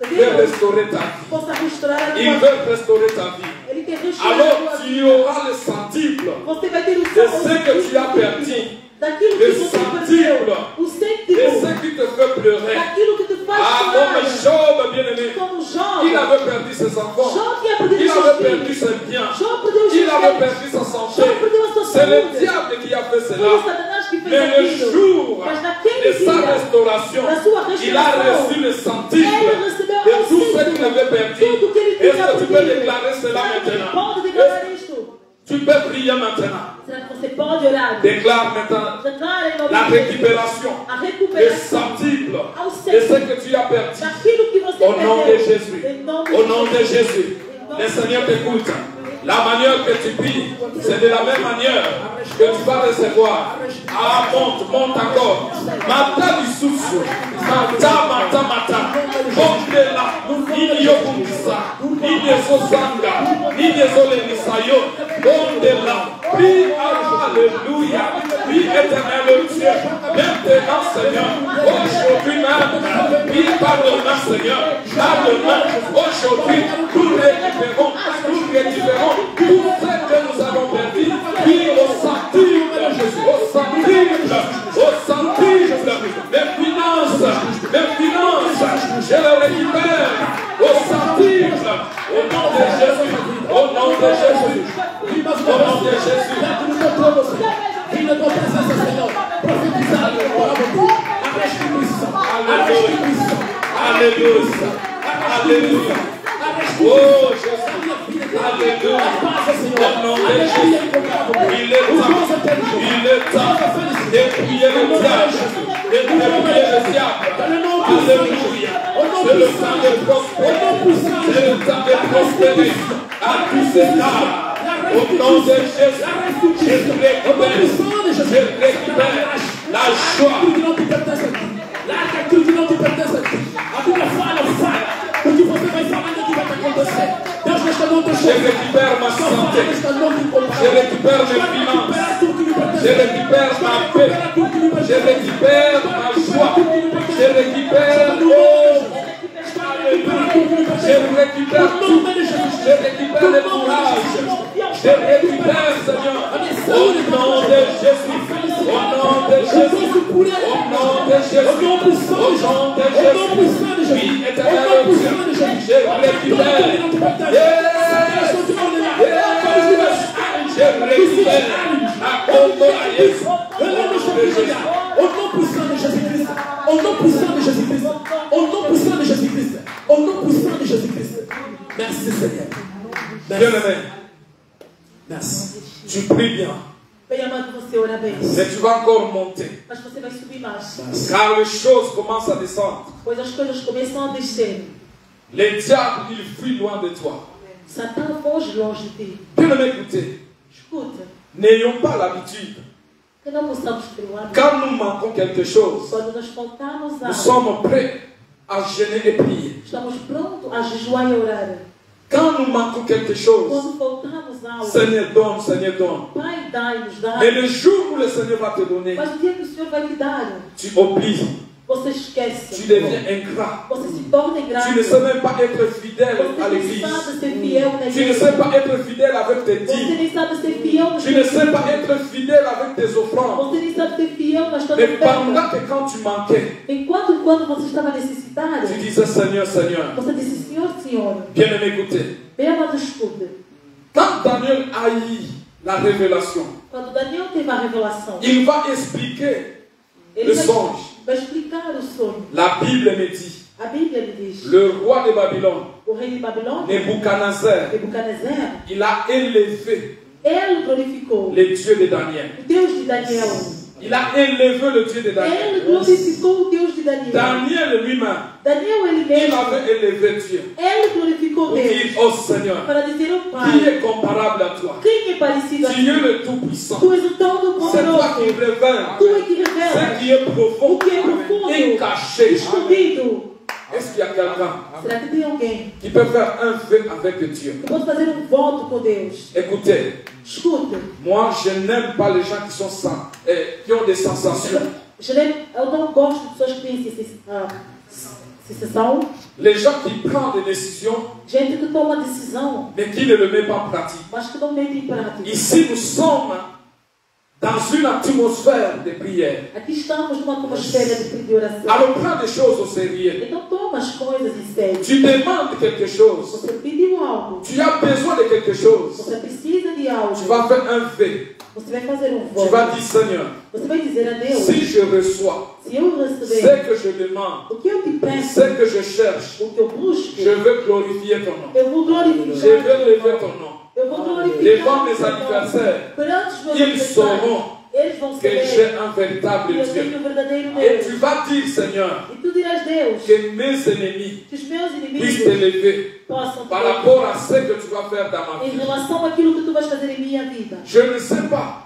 [SPEAKER 1] que
[SPEAKER 2] veut
[SPEAKER 1] Deus
[SPEAKER 2] restaurer ta vie.
[SPEAKER 1] possa restaurar a
[SPEAKER 2] Il
[SPEAKER 1] tua
[SPEAKER 2] veut restaurer ta vie.
[SPEAKER 1] Ele quer restaurar a
[SPEAKER 2] Alors
[SPEAKER 1] tua
[SPEAKER 2] tu
[SPEAKER 1] vida.
[SPEAKER 2] auras le sentible
[SPEAKER 1] Você vai ter o
[SPEAKER 2] de ce que tu as perdu,
[SPEAKER 1] daquilo
[SPEAKER 2] le
[SPEAKER 1] que você perdeu, o
[SPEAKER 2] de
[SPEAKER 1] sentimento
[SPEAKER 2] ce qui te fait pleurer.
[SPEAKER 1] daquilo que te faz
[SPEAKER 2] Ah,
[SPEAKER 1] chorar.
[SPEAKER 2] comme Job, bien-aimé,
[SPEAKER 1] Como Jó.
[SPEAKER 2] il avait perdu ses enfants,
[SPEAKER 1] Jó tinha perdido
[SPEAKER 2] il
[SPEAKER 1] seus
[SPEAKER 2] avait perdu
[SPEAKER 1] filhos.
[SPEAKER 2] ses biens,
[SPEAKER 1] Jó perdeu os
[SPEAKER 2] il
[SPEAKER 1] seus
[SPEAKER 2] avait
[SPEAKER 1] bens.
[SPEAKER 2] perdu sa santé.
[SPEAKER 1] Jó perdeu a sua
[SPEAKER 2] C'est le
[SPEAKER 1] saúde.
[SPEAKER 2] diable qui a fait
[SPEAKER 1] Foi o
[SPEAKER 2] cela.
[SPEAKER 1] Satanás que fez
[SPEAKER 2] Mais le
[SPEAKER 1] aquilo.
[SPEAKER 2] jour
[SPEAKER 1] Mas
[SPEAKER 2] de
[SPEAKER 1] naquele
[SPEAKER 2] sa
[SPEAKER 1] dia,
[SPEAKER 2] restauration,
[SPEAKER 1] da sua
[SPEAKER 2] il a
[SPEAKER 1] restauração,
[SPEAKER 2] reçu le centime
[SPEAKER 1] ele recebeu
[SPEAKER 2] de
[SPEAKER 1] o
[SPEAKER 2] tout ce
[SPEAKER 1] centimo,
[SPEAKER 2] qu'il avait perdu.
[SPEAKER 1] tudo que ele
[SPEAKER 2] Est-ce
[SPEAKER 1] tinha
[SPEAKER 2] que tu peux
[SPEAKER 1] perdido.
[SPEAKER 2] déclarer cela
[SPEAKER 1] Será que você
[SPEAKER 2] maintenant?
[SPEAKER 1] pode declarar isto?
[SPEAKER 2] Tu peux prier maintenant.
[SPEAKER 1] Será que você pode orar?
[SPEAKER 2] Déclare maintenant
[SPEAKER 1] Declara em nome
[SPEAKER 2] la
[SPEAKER 1] de Jesus.
[SPEAKER 2] récupération,
[SPEAKER 1] A
[SPEAKER 2] le
[SPEAKER 1] recuperação
[SPEAKER 2] centime
[SPEAKER 1] ao
[SPEAKER 2] de ce
[SPEAKER 1] centro
[SPEAKER 2] que tu as perdu.
[SPEAKER 1] daquilo que você
[SPEAKER 2] Au nom de
[SPEAKER 1] perdeu.
[SPEAKER 2] Jésus.
[SPEAKER 1] Em nome
[SPEAKER 2] Au nom de
[SPEAKER 1] Jesus.
[SPEAKER 2] Jésus. Le Seigneur t'écoute. La manière que tu pries, c'est de la même manière que tu vas recevoir. Ah, monte, monte encore. Mata du souffle. Mata. Monte là. Nini yo kundisa. Nini so sanga. Nini so le nisayo. Monte là. Prie, alléluia. Prie éternel Dieu. Maintenant, Seigneur. Aujourd'hui même. Prie pardonne, Seigneur. Pardonne. Aujourd'hui, nous récupérons. Nous récupérons tout ce que nous avons perdu. Puis au centime, mes finances, je les récupère au centime, au nom de Jésus, au nom de Jésus, au nom de Jésus. Alléluia, alléluia. Oh Jésus, alléluia. Au nom de Jésus, il est temps de prier le diable, de prier le diable. Alléluia. C'est le temps de prospérer, c'est le temps de prospérer à tous ces égards. Au nom de Jésus, je récupère la joie. Je récupère ma santé, je récupère mes finances, je récupère ma paix, je récupère ma joie, je récupère, je récupère tout, je récupère le courage, je récupère, Seigneur, au nom de Jésus, au nom de Jésus, au nom de Jésus, au nom de Jésus, oui, éternel Dieu, je récupère, je récupère à cause de la Jésus, au nom puissant de Jésus-Christ,
[SPEAKER 3] au nom puissant de Jésus-Christ, au nom puissant de Jésus-Christ, au nom puissant de Jésus-Christ. Merci Seigneur.
[SPEAKER 2] Bien-aimé,
[SPEAKER 3] merci.
[SPEAKER 2] Tu pries bien.
[SPEAKER 1] Bem amado, você ora bem.
[SPEAKER 2] Mais tu vas encore monter.
[SPEAKER 1] Mas você vai subir mais.
[SPEAKER 2] Car les choses commencent à descendre.
[SPEAKER 1] Pois as coisas começam a descer.
[SPEAKER 2] Les diables, ils fuient loin de toi.
[SPEAKER 1] Satan foge longe de ti.
[SPEAKER 2] Bien-aimé, écoutez.
[SPEAKER 1] Escuta.
[SPEAKER 2] N'ayons pas l'habitude.
[SPEAKER 1] Que não possamos ter o hábito.
[SPEAKER 2] Quand nous manquons quelque chose,
[SPEAKER 1] Quando nós faltarmos
[SPEAKER 2] nous
[SPEAKER 1] algo,
[SPEAKER 2] sommes prêts à jeûner et prier.
[SPEAKER 1] estamos prontos a jejuar e orar.
[SPEAKER 2] Quand nous manquons quelque chose,
[SPEAKER 1] Quando faltarmos algo,
[SPEAKER 2] Seigneur donne, Seigneur donne.
[SPEAKER 1] Pai, dai-nos, dai.
[SPEAKER 2] Mais le jour où le Seigneur va te donner,
[SPEAKER 1] Mas o dia que o Senhor vai te dar,
[SPEAKER 2] tu oublies.
[SPEAKER 1] você esquece.
[SPEAKER 2] Tu deviens ingrat.
[SPEAKER 1] Você se torna ingrato.
[SPEAKER 2] Tu ne sais même pas être fidèle à l'église.
[SPEAKER 1] Você não sabe ser fiel na
[SPEAKER 2] Tu ne
[SPEAKER 1] igreja.
[SPEAKER 2] sais pas être fidèle avec tes
[SPEAKER 1] Você
[SPEAKER 2] dîmes.
[SPEAKER 1] nem sabe ser fiel nas
[SPEAKER 2] Tu ne sais pas être fidèle avec tes offrandes.
[SPEAKER 1] Você nem sabe ser fiel nas tuas
[SPEAKER 2] Mais pendant
[SPEAKER 1] ofertas.
[SPEAKER 2] que quand tu manquais,
[SPEAKER 1] Enquanto quando você estava necessitado,
[SPEAKER 2] tu disais Seigneur, Seigneur.
[SPEAKER 1] você disse, Senhor, Senhor.
[SPEAKER 2] Bien aimé, écoutez.
[SPEAKER 1] Bem amado, escuta.
[SPEAKER 2] Quand Daniel a eu la révélation,
[SPEAKER 1] Quando Daniel teve a revelação,
[SPEAKER 2] il va expliquer le songe.
[SPEAKER 1] vai explicar o sonho.
[SPEAKER 2] La Bible me dit,
[SPEAKER 1] A Bíblia me diz,
[SPEAKER 2] le roi de Babylone,
[SPEAKER 1] o rei de Babilônia,
[SPEAKER 2] Nebuchadnezzar,
[SPEAKER 1] Nebuchadnezzar,
[SPEAKER 2] il a élevé
[SPEAKER 1] ele glorificou
[SPEAKER 2] les dieux de Daniel.
[SPEAKER 1] o Deus de Daniel.
[SPEAKER 2] Il a élevé le Dieu de
[SPEAKER 1] Ele
[SPEAKER 2] Daniel.
[SPEAKER 1] glorificou o Deus de Daniel.
[SPEAKER 2] Daniel lui-même,
[SPEAKER 1] Daniel, ele
[SPEAKER 2] il
[SPEAKER 1] mesmo,
[SPEAKER 2] avait élevé Dieu.
[SPEAKER 1] ele glorificou
[SPEAKER 2] Pour
[SPEAKER 1] Deus
[SPEAKER 2] dire, oh Seigneur,
[SPEAKER 1] para dizer ao
[SPEAKER 2] qui
[SPEAKER 1] Pai,
[SPEAKER 2] est comparable à toi?
[SPEAKER 1] quem é parecido a
[SPEAKER 2] Tu
[SPEAKER 1] ti?
[SPEAKER 2] es le Tout-Puissant.
[SPEAKER 1] Tu és o
[SPEAKER 2] C'est toi
[SPEAKER 1] Todo-Poderoso.
[SPEAKER 2] qui révèles
[SPEAKER 1] Tu é que
[SPEAKER 2] ce
[SPEAKER 1] revela
[SPEAKER 2] qui est profond
[SPEAKER 1] o que é profundo,
[SPEAKER 2] et caché.
[SPEAKER 1] escondido.
[SPEAKER 2] Est-ce qu'il y a quelqu'un
[SPEAKER 1] Será que tem alguém
[SPEAKER 2] qui peut faire un vœu avec Dieu?
[SPEAKER 1] que pode fazer voto com Deus?
[SPEAKER 2] Écoutez,
[SPEAKER 1] Escuta,
[SPEAKER 2] moi je n'aime pas les gens qui sont qui ont des sensations.
[SPEAKER 1] eu não gosto de pessoas que têm sensação,
[SPEAKER 2] Les gens qui prennent des décisions,
[SPEAKER 1] gente que toma decisão,
[SPEAKER 2] mais qui ne le mettent pas en pratique.
[SPEAKER 1] mas que não mete em prática.
[SPEAKER 2] Ici, nous sommes dans une atmosphère de prière.
[SPEAKER 1] Aqui estamos numa atmosfera de oração.
[SPEAKER 2] Alors prends des choses au sérieux.
[SPEAKER 1] Então toma as coisas em sério.
[SPEAKER 2] Tu demandes quelque chose.
[SPEAKER 1] Você pediu algo,
[SPEAKER 2] Tu as besoin de quelque chose.
[SPEAKER 1] você precisa de algo,
[SPEAKER 2] Tu vas faire un vœu.
[SPEAKER 1] você vai fazer um
[SPEAKER 2] Tu
[SPEAKER 1] voto.
[SPEAKER 2] vas dire, Seigneur,
[SPEAKER 1] Você vai dizer a Deus,
[SPEAKER 2] si je reçois
[SPEAKER 1] se eu receber
[SPEAKER 2] ce que je demande,
[SPEAKER 1] o que eu te peço,
[SPEAKER 2] ce que je cherche,
[SPEAKER 1] o que eu busco,
[SPEAKER 2] je veux glorifier ton nom.
[SPEAKER 1] eu vou glorificar.
[SPEAKER 2] Je veux lever ton nom.
[SPEAKER 1] Eu vou glorificar.
[SPEAKER 2] Devant mes
[SPEAKER 1] o teu nome.
[SPEAKER 2] adversaires,
[SPEAKER 1] Perante os meus
[SPEAKER 2] ils
[SPEAKER 1] adversários,
[SPEAKER 2] sauront
[SPEAKER 1] eles vão
[SPEAKER 2] que
[SPEAKER 1] saber
[SPEAKER 2] j'ai un véritable
[SPEAKER 1] que eu
[SPEAKER 2] Dieu.
[SPEAKER 1] tenho um verdadeiro
[SPEAKER 2] Et
[SPEAKER 1] Deus.
[SPEAKER 2] tu vas dire, Seigneur,
[SPEAKER 1] E tu dirás, Deus,
[SPEAKER 2] que mes ennemis
[SPEAKER 1] que os meus
[SPEAKER 2] puissent
[SPEAKER 1] inimigos
[SPEAKER 2] t'élever
[SPEAKER 1] possam te
[SPEAKER 2] par
[SPEAKER 1] ver
[SPEAKER 2] rapport à ce que tu vas faire dans ma
[SPEAKER 1] em
[SPEAKER 2] vie.
[SPEAKER 1] relação àquilo que tu vais fazer em minha vida.
[SPEAKER 2] Je ne sais pas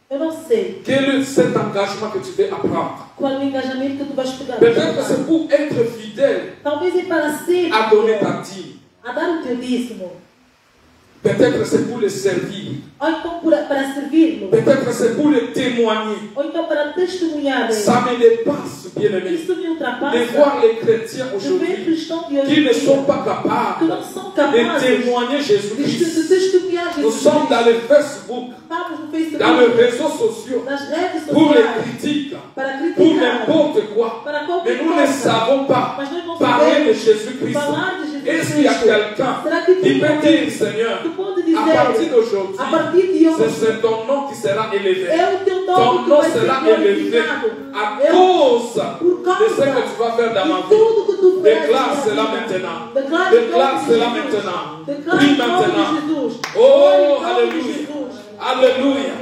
[SPEAKER 1] Eu não sei
[SPEAKER 2] quel est cet engagement que tu veux apprendre.
[SPEAKER 1] qual é o engajamento que tu vais pegar.
[SPEAKER 2] Peut-être que c'est pour être fidèle
[SPEAKER 1] Talvez é para ser
[SPEAKER 2] à donner ta dîme.
[SPEAKER 1] a dar o teu dízimo.
[SPEAKER 2] Peut-être que c'est pour le servir.
[SPEAKER 1] Ou então para servi-lo.
[SPEAKER 2] Peut-être que c'est pour le témoigner.
[SPEAKER 1] Ou então para testemunhar.
[SPEAKER 2] Ça me dépasse, bien-aimé,
[SPEAKER 1] Isso me ultrapassa.
[SPEAKER 2] de voir les chrétiens
[SPEAKER 1] De ver
[SPEAKER 2] aujourd'hui
[SPEAKER 1] cristãos de hoje
[SPEAKER 2] qui
[SPEAKER 1] em
[SPEAKER 2] ne
[SPEAKER 1] dia
[SPEAKER 2] sont pas
[SPEAKER 1] que
[SPEAKER 2] capables
[SPEAKER 1] não são
[SPEAKER 2] de
[SPEAKER 1] capazes
[SPEAKER 2] témoigner
[SPEAKER 1] de
[SPEAKER 2] Jésus-Christ.
[SPEAKER 1] testemunhar
[SPEAKER 2] Nous
[SPEAKER 1] Jesus
[SPEAKER 2] sommes dans
[SPEAKER 1] Cristo.
[SPEAKER 2] les Facebook,
[SPEAKER 1] Estamos no Facebook,
[SPEAKER 2] dans les réseaux sociaux,
[SPEAKER 1] nas redes
[SPEAKER 2] pour les
[SPEAKER 1] sociais,
[SPEAKER 2] critiques,
[SPEAKER 1] para
[SPEAKER 2] pour
[SPEAKER 1] criticar,
[SPEAKER 2] n'importe quoi.
[SPEAKER 1] para
[SPEAKER 2] Mais
[SPEAKER 1] qualquer
[SPEAKER 2] nous ne
[SPEAKER 1] coisa.
[SPEAKER 2] savons pas
[SPEAKER 1] Mas nós não
[SPEAKER 2] parler de
[SPEAKER 1] sabemos
[SPEAKER 2] Jésus-Christ.
[SPEAKER 1] falar de Jesus
[SPEAKER 2] Est-ce qu'il y a
[SPEAKER 1] Cristo.
[SPEAKER 2] quelqu'un
[SPEAKER 1] Será que
[SPEAKER 2] qui
[SPEAKER 1] tu
[SPEAKER 2] peut
[SPEAKER 1] pode,
[SPEAKER 2] dire, Seigneur,
[SPEAKER 1] tu pode
[SPEAKER 2] à partir
[SPEAKER 1] dizer,
[SPEAKER 2] d'aujourd'hui,
[SPEAKER 1] a partir de
[SPEAKER 2] c'est
[SPEAKER 1] hoje,
[SPEAKER 2] ton nom qui sera élevé.
[SPEAKER 1] é o teu
[SPEAKER 2] Ton
[SPEAKER 1] nome que
[SPEAKER 2] nom
[SPEAKER 1] vai ser
[SPEAKER 2] sera élevé
[SPEAKER 1] glorificado.
[SPEAKER 2] à
[SPEAKER 1] É
[SPEAKER 2] cause
[SPEAKER 1] por causa
[SPEAKER 2] de ce que tu vas faire dans ma
[SPEAKER 1] de
[SPEAKER 2] vie.
[SPEAKER 1] tudo que tu fez.
[SPEAKER 2] Déclare
[SPEAKER 1] na
[SPEAKER 2] cela
[SPEAKER 1] minha vida.
[SPEAKER 2] maintenant.
[SPEAKER 1] Declare
[SPEAKER 2] Déclare
[SPEAKER 1] em nome de
[SPEAKER 2] cela
[SPEAKER 1] Jesus.
[SPEAKER 2] maintenant.
[SPEAKER 1] Declare
[SPEAKER 2] Prie
[SPEAKER 1] em nome de
[SPEAKER 2] maintenant.
[SPEAKER 1] Jesus.
[SPEAKER 2] Oh,
[SPEAKER 1] Ore em nome de
[SPEAKER 2] alléluia.
[SPEAKER 1] Jesus.
[SPEAKER 2] Alléluia.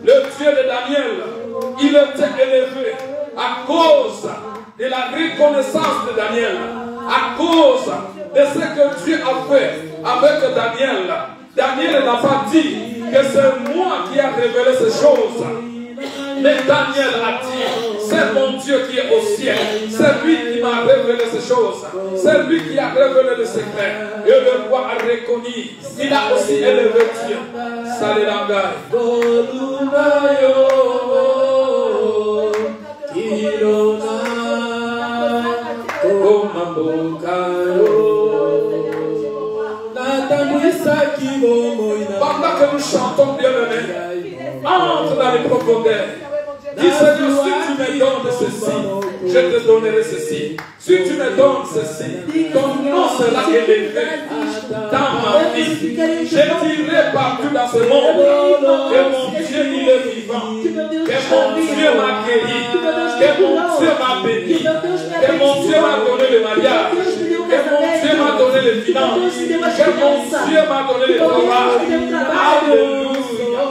[SPEAKER 2] Le Dieu de Daniel, il était élevé à cause de la reconnaissance de Daniel, à cause de ce que Dieu a fait avec Daniel. Daniel n'a pas dit que c'est moi qui ai révélé ces choses. Mais Daniel a dit, c'est mon Dieu qui est au ciel. C'est lui qui m'a révélé ces choses. C'est lui qui a révélé le secret. Et le roi a reconnu. Il a aussi élevé Dieu. Salut l'angai. Pendant que nous chantons, bien-aimés, entre dans les profondeurs. Dis Seigneur, si tu me donnes ceci, je te donnerai ceci. Si tu me donnes ceci, ton nom sera élevé dans ma vie. Je dirai partout dans ce monde que mon Dieu il est vivant, que mon Dieu m'a guéri, que mon Dieu m'a béni, que mon Dieu m'a donné le mariage, que mon Dieu m'a donné les finances, que mon Dieu m'a donné le travail. Alléluia.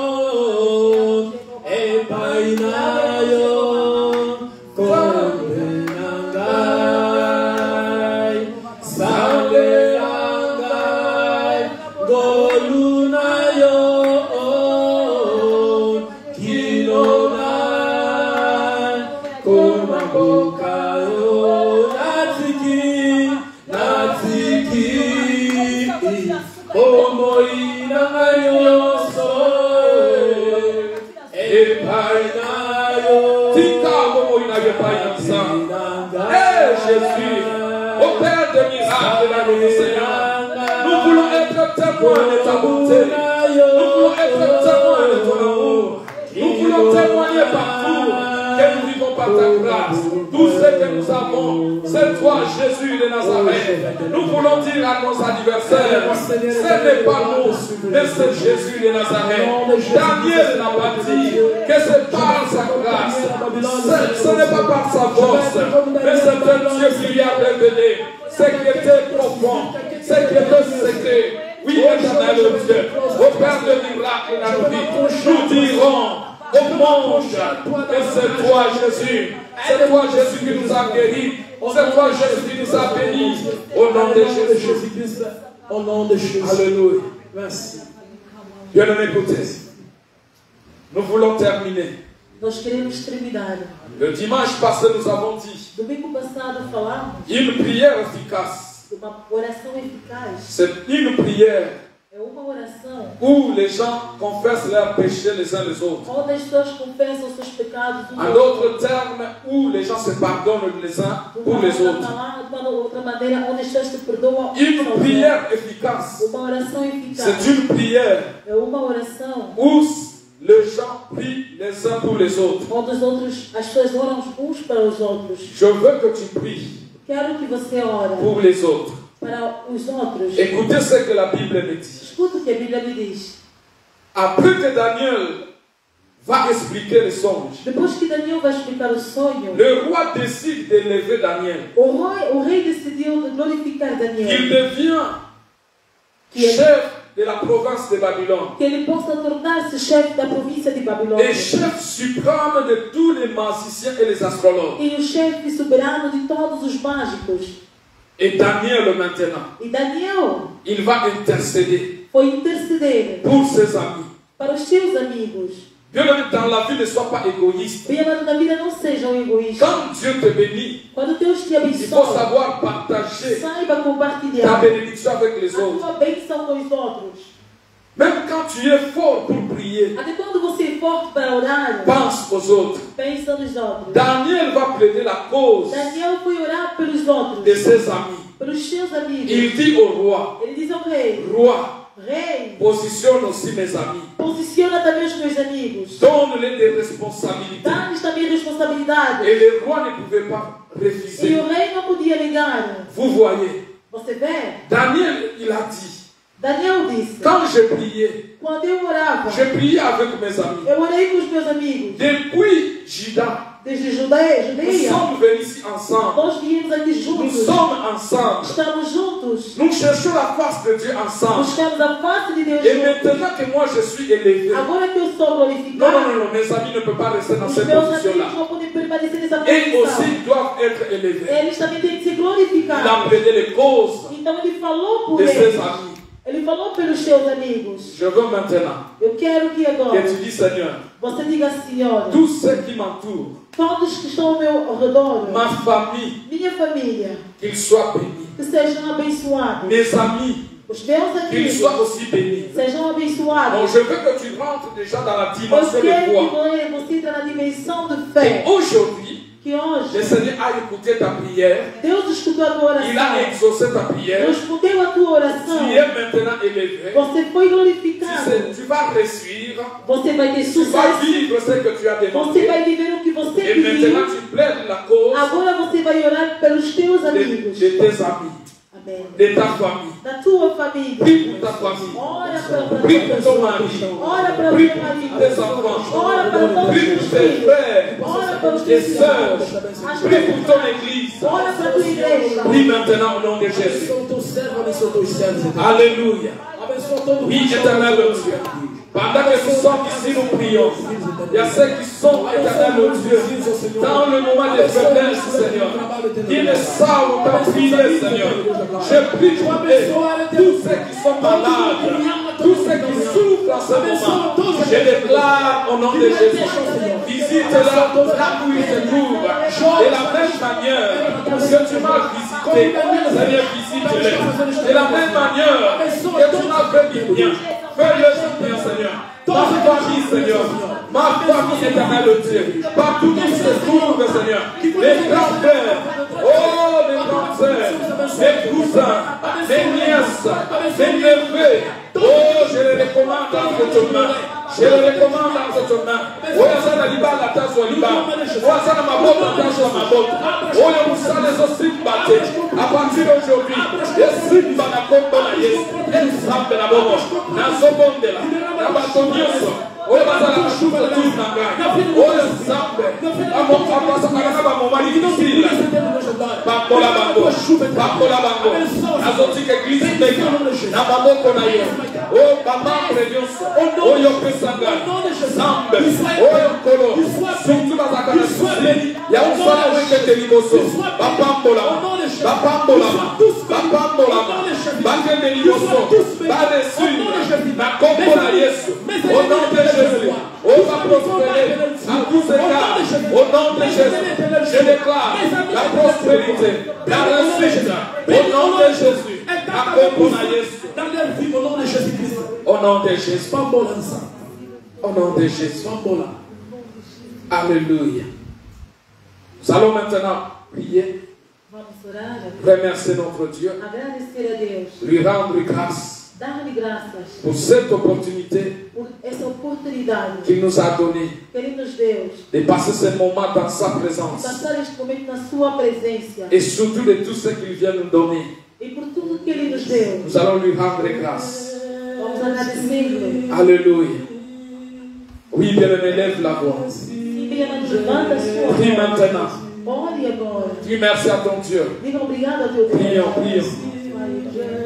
[SPEAKER 2] Oh, Jésus. Opère des miracles dans nos vies, Seigneur. Nous voulons être témoins de ta bonté. Nous voulons être témoins de ton amour. Nous voulons témoigner partout que nous vivons par ta grâce. Tout ce que nous avons, c'est toi, Jésus de Nazareth. Nous voulons dire à nos adversaires, ce n'est pas nous, mais c'est Jésus de Nazareth. Daniel n'a pas dit que c'est par sa grâce, ce n'est pas par sa force, mais c'est un Dieu qui lui a révélé ce qui était profond, ce qui était secret. Oui, éternel Dieu, au Père de miracles dans nos vies, nous dirons au monde que c'est toi, Jésus. C'est toi, Jésus, qui nous a guéris. C'est toi, Jésus, qui nous a bénis. Au nom de Jésus-Christ.
[SPEAKER 3] Au nom de Jésus.
[SPEAKER 2] Alléluia.
[SPEAKER 3] Merci.
[SPEAKER 2] Bien-aimés, écoutez. Nous voulons terminer.
[SPEAKER 1] Nós queremos terminar.
[SPEAKER 2] Le dimanche passé, nous avons dit
[SPEAKER 1] Domingo passado falamos
[SPEAKER 2] une prière efficace.
[SPEAKER 1] de uma oração eficaz.
[SPEAKER 2] C'est une prière
[SPEAKER 1] É uma oração
[SPEAKER 2] où les gens confessent leurs péchés les uns les autres.
[SPEAKER 1] onde as pessoas confessam seus pecados uns
[SPEAKER 2] En
[SPEAKER 1] aos
[SPEAKER 2] d'autres termes, où les gens se pardonnent les uns pour les autres.
[SPEAKER 1] De outra maneira, onde as pessoas se perdoam uns
[SPEAKER 2] Une
[SPEAKER 1] aos
[SPEAKER 2] prière
[SPEAKER 1] outros.
[SPEAKER 2] efficace,
[SPEAKER 1] Uma oração eficaz.
[SPEAKER 2] c'est une prière
[SPEAKER 1] É uma oração
[SPEAKER 2] où les gens prient les uns pour les autres.
[SPEAKER 1] onde as pessoas oram uns para os outros.
[SPEAKER 2] Je veux que tu pries
[SPEAKER 1] Quero que você ore
[SPEAKER 2] pour les autres.
[SPEAKER 1] para os outros.
[SPEAKER 2] Écoutez ce que la Bible me dit.
[SPEAKER 1] Escuta o que a Bíblia me diz.
[SPEAKER 2] Après que Daniel va expliquer le songe,
[SPEAKER 1] Depois que Daniel vai explicar o sonho,
[SPEAKER 2] le roi décide d'élever Daniel.
[SPEAKER 1] o rei decidiu de glorificar
[SPEAKER 2] Il
[SPEAKER 1] Daniel.
[SPEAKER 2] devient chef de la province de Babylone
[SPEAKER 1] Que ele possa tornar-se chefe da província de Babilônia.
[SPEAKER 2] et chef suprême de tous les magiciens et les astrologues.
[SPEAKER 1] E o chefe soberano de todos os mágicos.
[SPEAKER 2] Et Daniel maintenant,
[SPEAKER 1] E Daniel
[SPEAKER 2] il va intercéder
[SPEAKER 1] foi interceder
[SPEAKER 2] pour ses amis.
[SPEAKER 1] para os seus amigos.
[SPEAKER 2] Bien aimé, dans la vie, ne sois pas égoïste.
[SPEAKER 1] Bem amado, na vida não sejam egoístas.
[SPEAKER 2] Quand Dieu te bénit,
[SPEAKER 1] Quando Deus te
[SPEAKER 2] il faut
[SPEAKER 1] abençoa,
[SPEAKER 2] savoir partager
[SPEAKER 1] saiba
[SPEAKER 2] ta
[SPEAKER 1] compartilhar
[SPEAKER 2] bénédiction avec les
[SPEAKER 1] a
[SPEAKER 2] autres.
[SPEAKER 1] tua bênção com os outros.
[SPEAKER 2] Même quand tu es fort pour prier,
[SPEAKER 1] Até quando você é forte para orar,
[SPEAKER 2] pense aux autres.
[SPEAKER 1] pensa nos outros.
[SPEAKER 2] Daniel va plaider la cause
[SPEAKER 1] Daniel foi orar pelos outros,
[SPEAKER 2] de ses amis.
[SPEAKER 1] pelos seus amigos.
[SPEAKER 2] Il dit au roi,
[SPEAKER 1] Ele diz ao rei:
[SPEAKER 2] roi,
[SPEAKER 1] Rei,
[SPEAKER 2] positionne aussi mes amis.
[SPEAKER 1] posiciona também os meus amigos.
[SPEAKER 2] Donne-les des responsabilités.
[SPEAKER 1] Dá-lhes também responsabilidade.
[SPEAKER 2] Et le roi ne pouvait pas
[SPEAKER 1] E
[SPEAKER 2] refuser.
[SPEAKER 1] o rei não podia negar.
[SPEAKER 2] Vous voyez,
[SPEAKER 1] Você vê?
[SPEAKER 2] Daniel, il a dit,
[SPEAKER 1] Daniel disse:
[SPEAKER 2] quand je priais,
[SPEAKER 1] quando eu orava,
[SPEAKER 2] je priais avec mes amis.
[SPEAKER 1] eu orei com os meus amigos.
[SPEAKER 2] Depuis Juda,
[SPEAKER 1] Desde
[SPEAKER 2] nous
[SPEAKER 1] Judeia,
[SPEAKER 2] sommes venus ici ensemble.
[SPEAKER 1] nós viemos aqui
[SPEAKER 2] Nous
[SPEAKER 1] juntos.
[SPEAKER 2] sommes ensemble.
[SPEAKER 1] Estamos juntos.
[SPEAKER 2] Nous cherchons la face de Dieu ensemble.
[SPEAKER 1] Buscamos a face de Deus
[SPEAKER 2] Et
[SPEAKER 1] juntos.
[SPEAKER 2] maintenant que moi je suis élevé,
[SPEAKER 1] Agora que eu sou
[SPEAKER 2] non, non,
[SPEAKER 1] glorificado,
[SPEAKER 2] non, mes amis ne peuvent pas rester dans
[SPEAKER 1] os
[SPEAKER 2] cette
[SPEAKER 1] meus
[SPEAKER 2] position-là.
[SPEAKER 1] amigos vão poder permanecer nessa
[SPEAKER 2] Et
[SPEAKER 1] posição.
[SPEAKER 2] aussi doivent être élevés.
[SPEAKER 1] Eles também têm que ser
[SPEAKER 2] Il a
[SPEAKER 1] glorificados.
[SPEAKER 2] plaidé les causes
[SPEAKER 1] Então ele falou por
[SPEAKER 2] de ses
[SPEAKER 1] eles.
[SPEAKER 2] amis.
[SPEAKER 1] Ele falou pelos seus amigos.
[SPEAKER 2] Je veux maintenant
[SPEAKER 1] Eu quero que agora
[SPEAKER 2] que tu dis, Seigneur,
[SPEAKER 1] você diga, Senhor,
[SPEAKER 2] tous ceux qui m'entourent,
[SPEAKER 1] todos que estão ao meu redor,
[SPEAKER 2] ma famille,
[SPEAKER 1] minha família,
[SPEAKER 2] qu'ils soient bénis.
[SPEAKER 1] que sejam abençoados.
[SPEAKER 2] Mes amis,
[SPEAKER 1] Os meus
[SPEAKER 2] qu'ils
[SPEAKER 1] amigos
[SPEAKER 2] soient aussi bénis.
[SPEAKER 1] sejam
[SPEAKER 2] Donc
[SPEAKER 1] abençoados.
[SPEAKER 2] je veux que tu rentres déjà dans la
[SPEAKER 1] Eu
[SPEAKER 2] dimension de
[SPEAKER 1] quero
[SPEAKER 2] foi.
[SPEAKER 1] que você entre na dimensão de
[SPEAKER 2] Et
[SPEAKER 1] fé.
[SPEAKER 2] aujourd'hui,
[SPEAKER 1] Que
[SPEAKER 2] le
[SPEAKER 1] hoje
[SPEAKER 2] Seigneur a écouté ta prière.
[SPEAKER 1] Deus escutou a tua
[SPEAKER 2] Il a
[SPEAKER 1] oração.
[SPEAKER 2] exaucé ta prière.
[SPEAKER 1] Respondeu a tua oração.
[SPEAKER 2] Tu es maintenant élevé.
[SPEAKER 1] Você foi glorificado.
[SPEAKER 2] Tu vas réussir.
[SPEAKER 1] Você vai ter
[SPEAKER 2] Tu vas
[SPEAKER 1] sucesso.
[SPEAKER 2] vivre ce que tu as
[SPEAKER 1] Você
[SPEAKER 2] demandé.
[SPEAKER 1] vai viver o que você
[SPEAKER 2] Et maintenant,
[SPEAKER 1] pediu.
[SPEAKER 2] tu plaides la cause
[SPEAKER 1] Agora você vai orar pelos teus amigos.
[SPEAKER 2] de tes amis,
[SPEAKER 1] Amém.
[SPEAKER 2] de ta famille.
[SPEAKER 1] Da tua família.
[SPEAKER 2] Prie pour ta famille.
[SPEAKER 1] Ora para
[SPEAKER 2] Prie pour ton mari.
[SPEAKER 1] Ora para o
[SPEAKER 2] Prie
[SPEAKER 1] teu
[SPEAKER 2] pour
[SPEAKER 1] marido.
[SPEAKER 2] tes enfants.
[SPEAKER 1] Ora para todos
[SPEAKER 2] Prie
[SPEAKER 1] os
[SPEAKER 2] pour
[SPEAKER 1] teus
[SPEAKER 2] tes
[SPEAKER 1] filhos.
[SPEAKER 2] frères,
[SPEAKER 1] Ora para os
[SPEAKER 2] tes
[SPEAKER 1] teus
[SPEAKER 2] sœurs.
[SPEAKER 1] irmãos.
[SPEAKER 2] Prie pour ton église.
[SPEAKER 1] Ora para a tua igreja.
[SPEAKER 2] Prie maintenant au nom de Jésus.
[SPEAKER 3] Abençoa o teu servo, abençoa os teus servos.
[SPEAKER 2] Alléluia.
[SPEAKER 3] Abençoa todo
[SPEAKER 2] Oui, éternel Dieu. Pendant que nous sommes ici, nous prions. Il y a ceux qui sont, éternel Dieu, dans le moment de faiblesse, Seigneur. Ils ne savent pas prier, Seigneur. Je prie pour eux, tous ceux qui sont malades, tous ceux qui souffrent en ce moment. Je déclare au nom de Jésus. Visite-leur là où ils se trouvent. De la même manière que tu m'as visité, Seigneur, visite-les. De la même manière que tu m'as fait du bien. Fais-le bien, Seigneur. Ma famille, Seigneur. Ma famille éternelle, Dieu. Partout où ils se trouvent, Seigneur. Les grands frères. Oh, frères, mes cousins, mes nièces, mes neveux. Oh, je les recommande entre ton main. Je les recommande entre ton main. Oh, Yazana Libala, Tazo Libala. Oh, Yazana Mabota, Tazo Mabota. Oh, Yamusa, les Osimbate. À partir d'aujourd'hui, les Simba na Kombo na Yes. Les Sambe na Bobo. Na Zobondela. Na Batonioso. Oh, Yazana Mashuka Tunanga. Oh, Sambe. Amasa Mama difficile. Papola Bango. Papola Bango. Azotique Église Mega. Na Maboko na Yes. Oh, Papa Prédios. Oh, Yopesanga. Sambe. Oh, Yokolo. Surtout dans la canne. Il y a un salaire qui est Limoso. Papambola. Papambola. Papambola. Baké de Limoso. Badesu. Na Kombola Yesu. Au nom de Jésus. On va prospérer à tous égards. Au nom de Jésus. Je déclare la prospérité, la réussite. Au nom de Jésus. À Kombola Yesu.
[SPEAKER 3] Dans leur vie, au nom de Jésus-Christ.
[SPEAKER 2] Au nom de Jésus. Au nom de Jésus. Alléluia. Nous allons maintenant prier. Remercier notre Dieu. Lui rendre grâce pour cette opportunité qu'il nous a donnée de passer ce moment dans sa présence. Et surtout de tout ce qu'il vient nous donner. Nous allons lui rendre grâce. Alléluia. Oui, bien-aimé, lève la voix. Prie maintenant. Dis merci à ton Dieu. Prions, prions.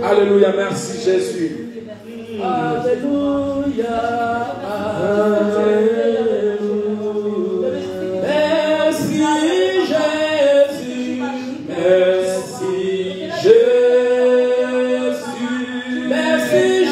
[SPEAKER 2] Alléluia, merci Jésus.
[SPEAKER 3] Alléluia.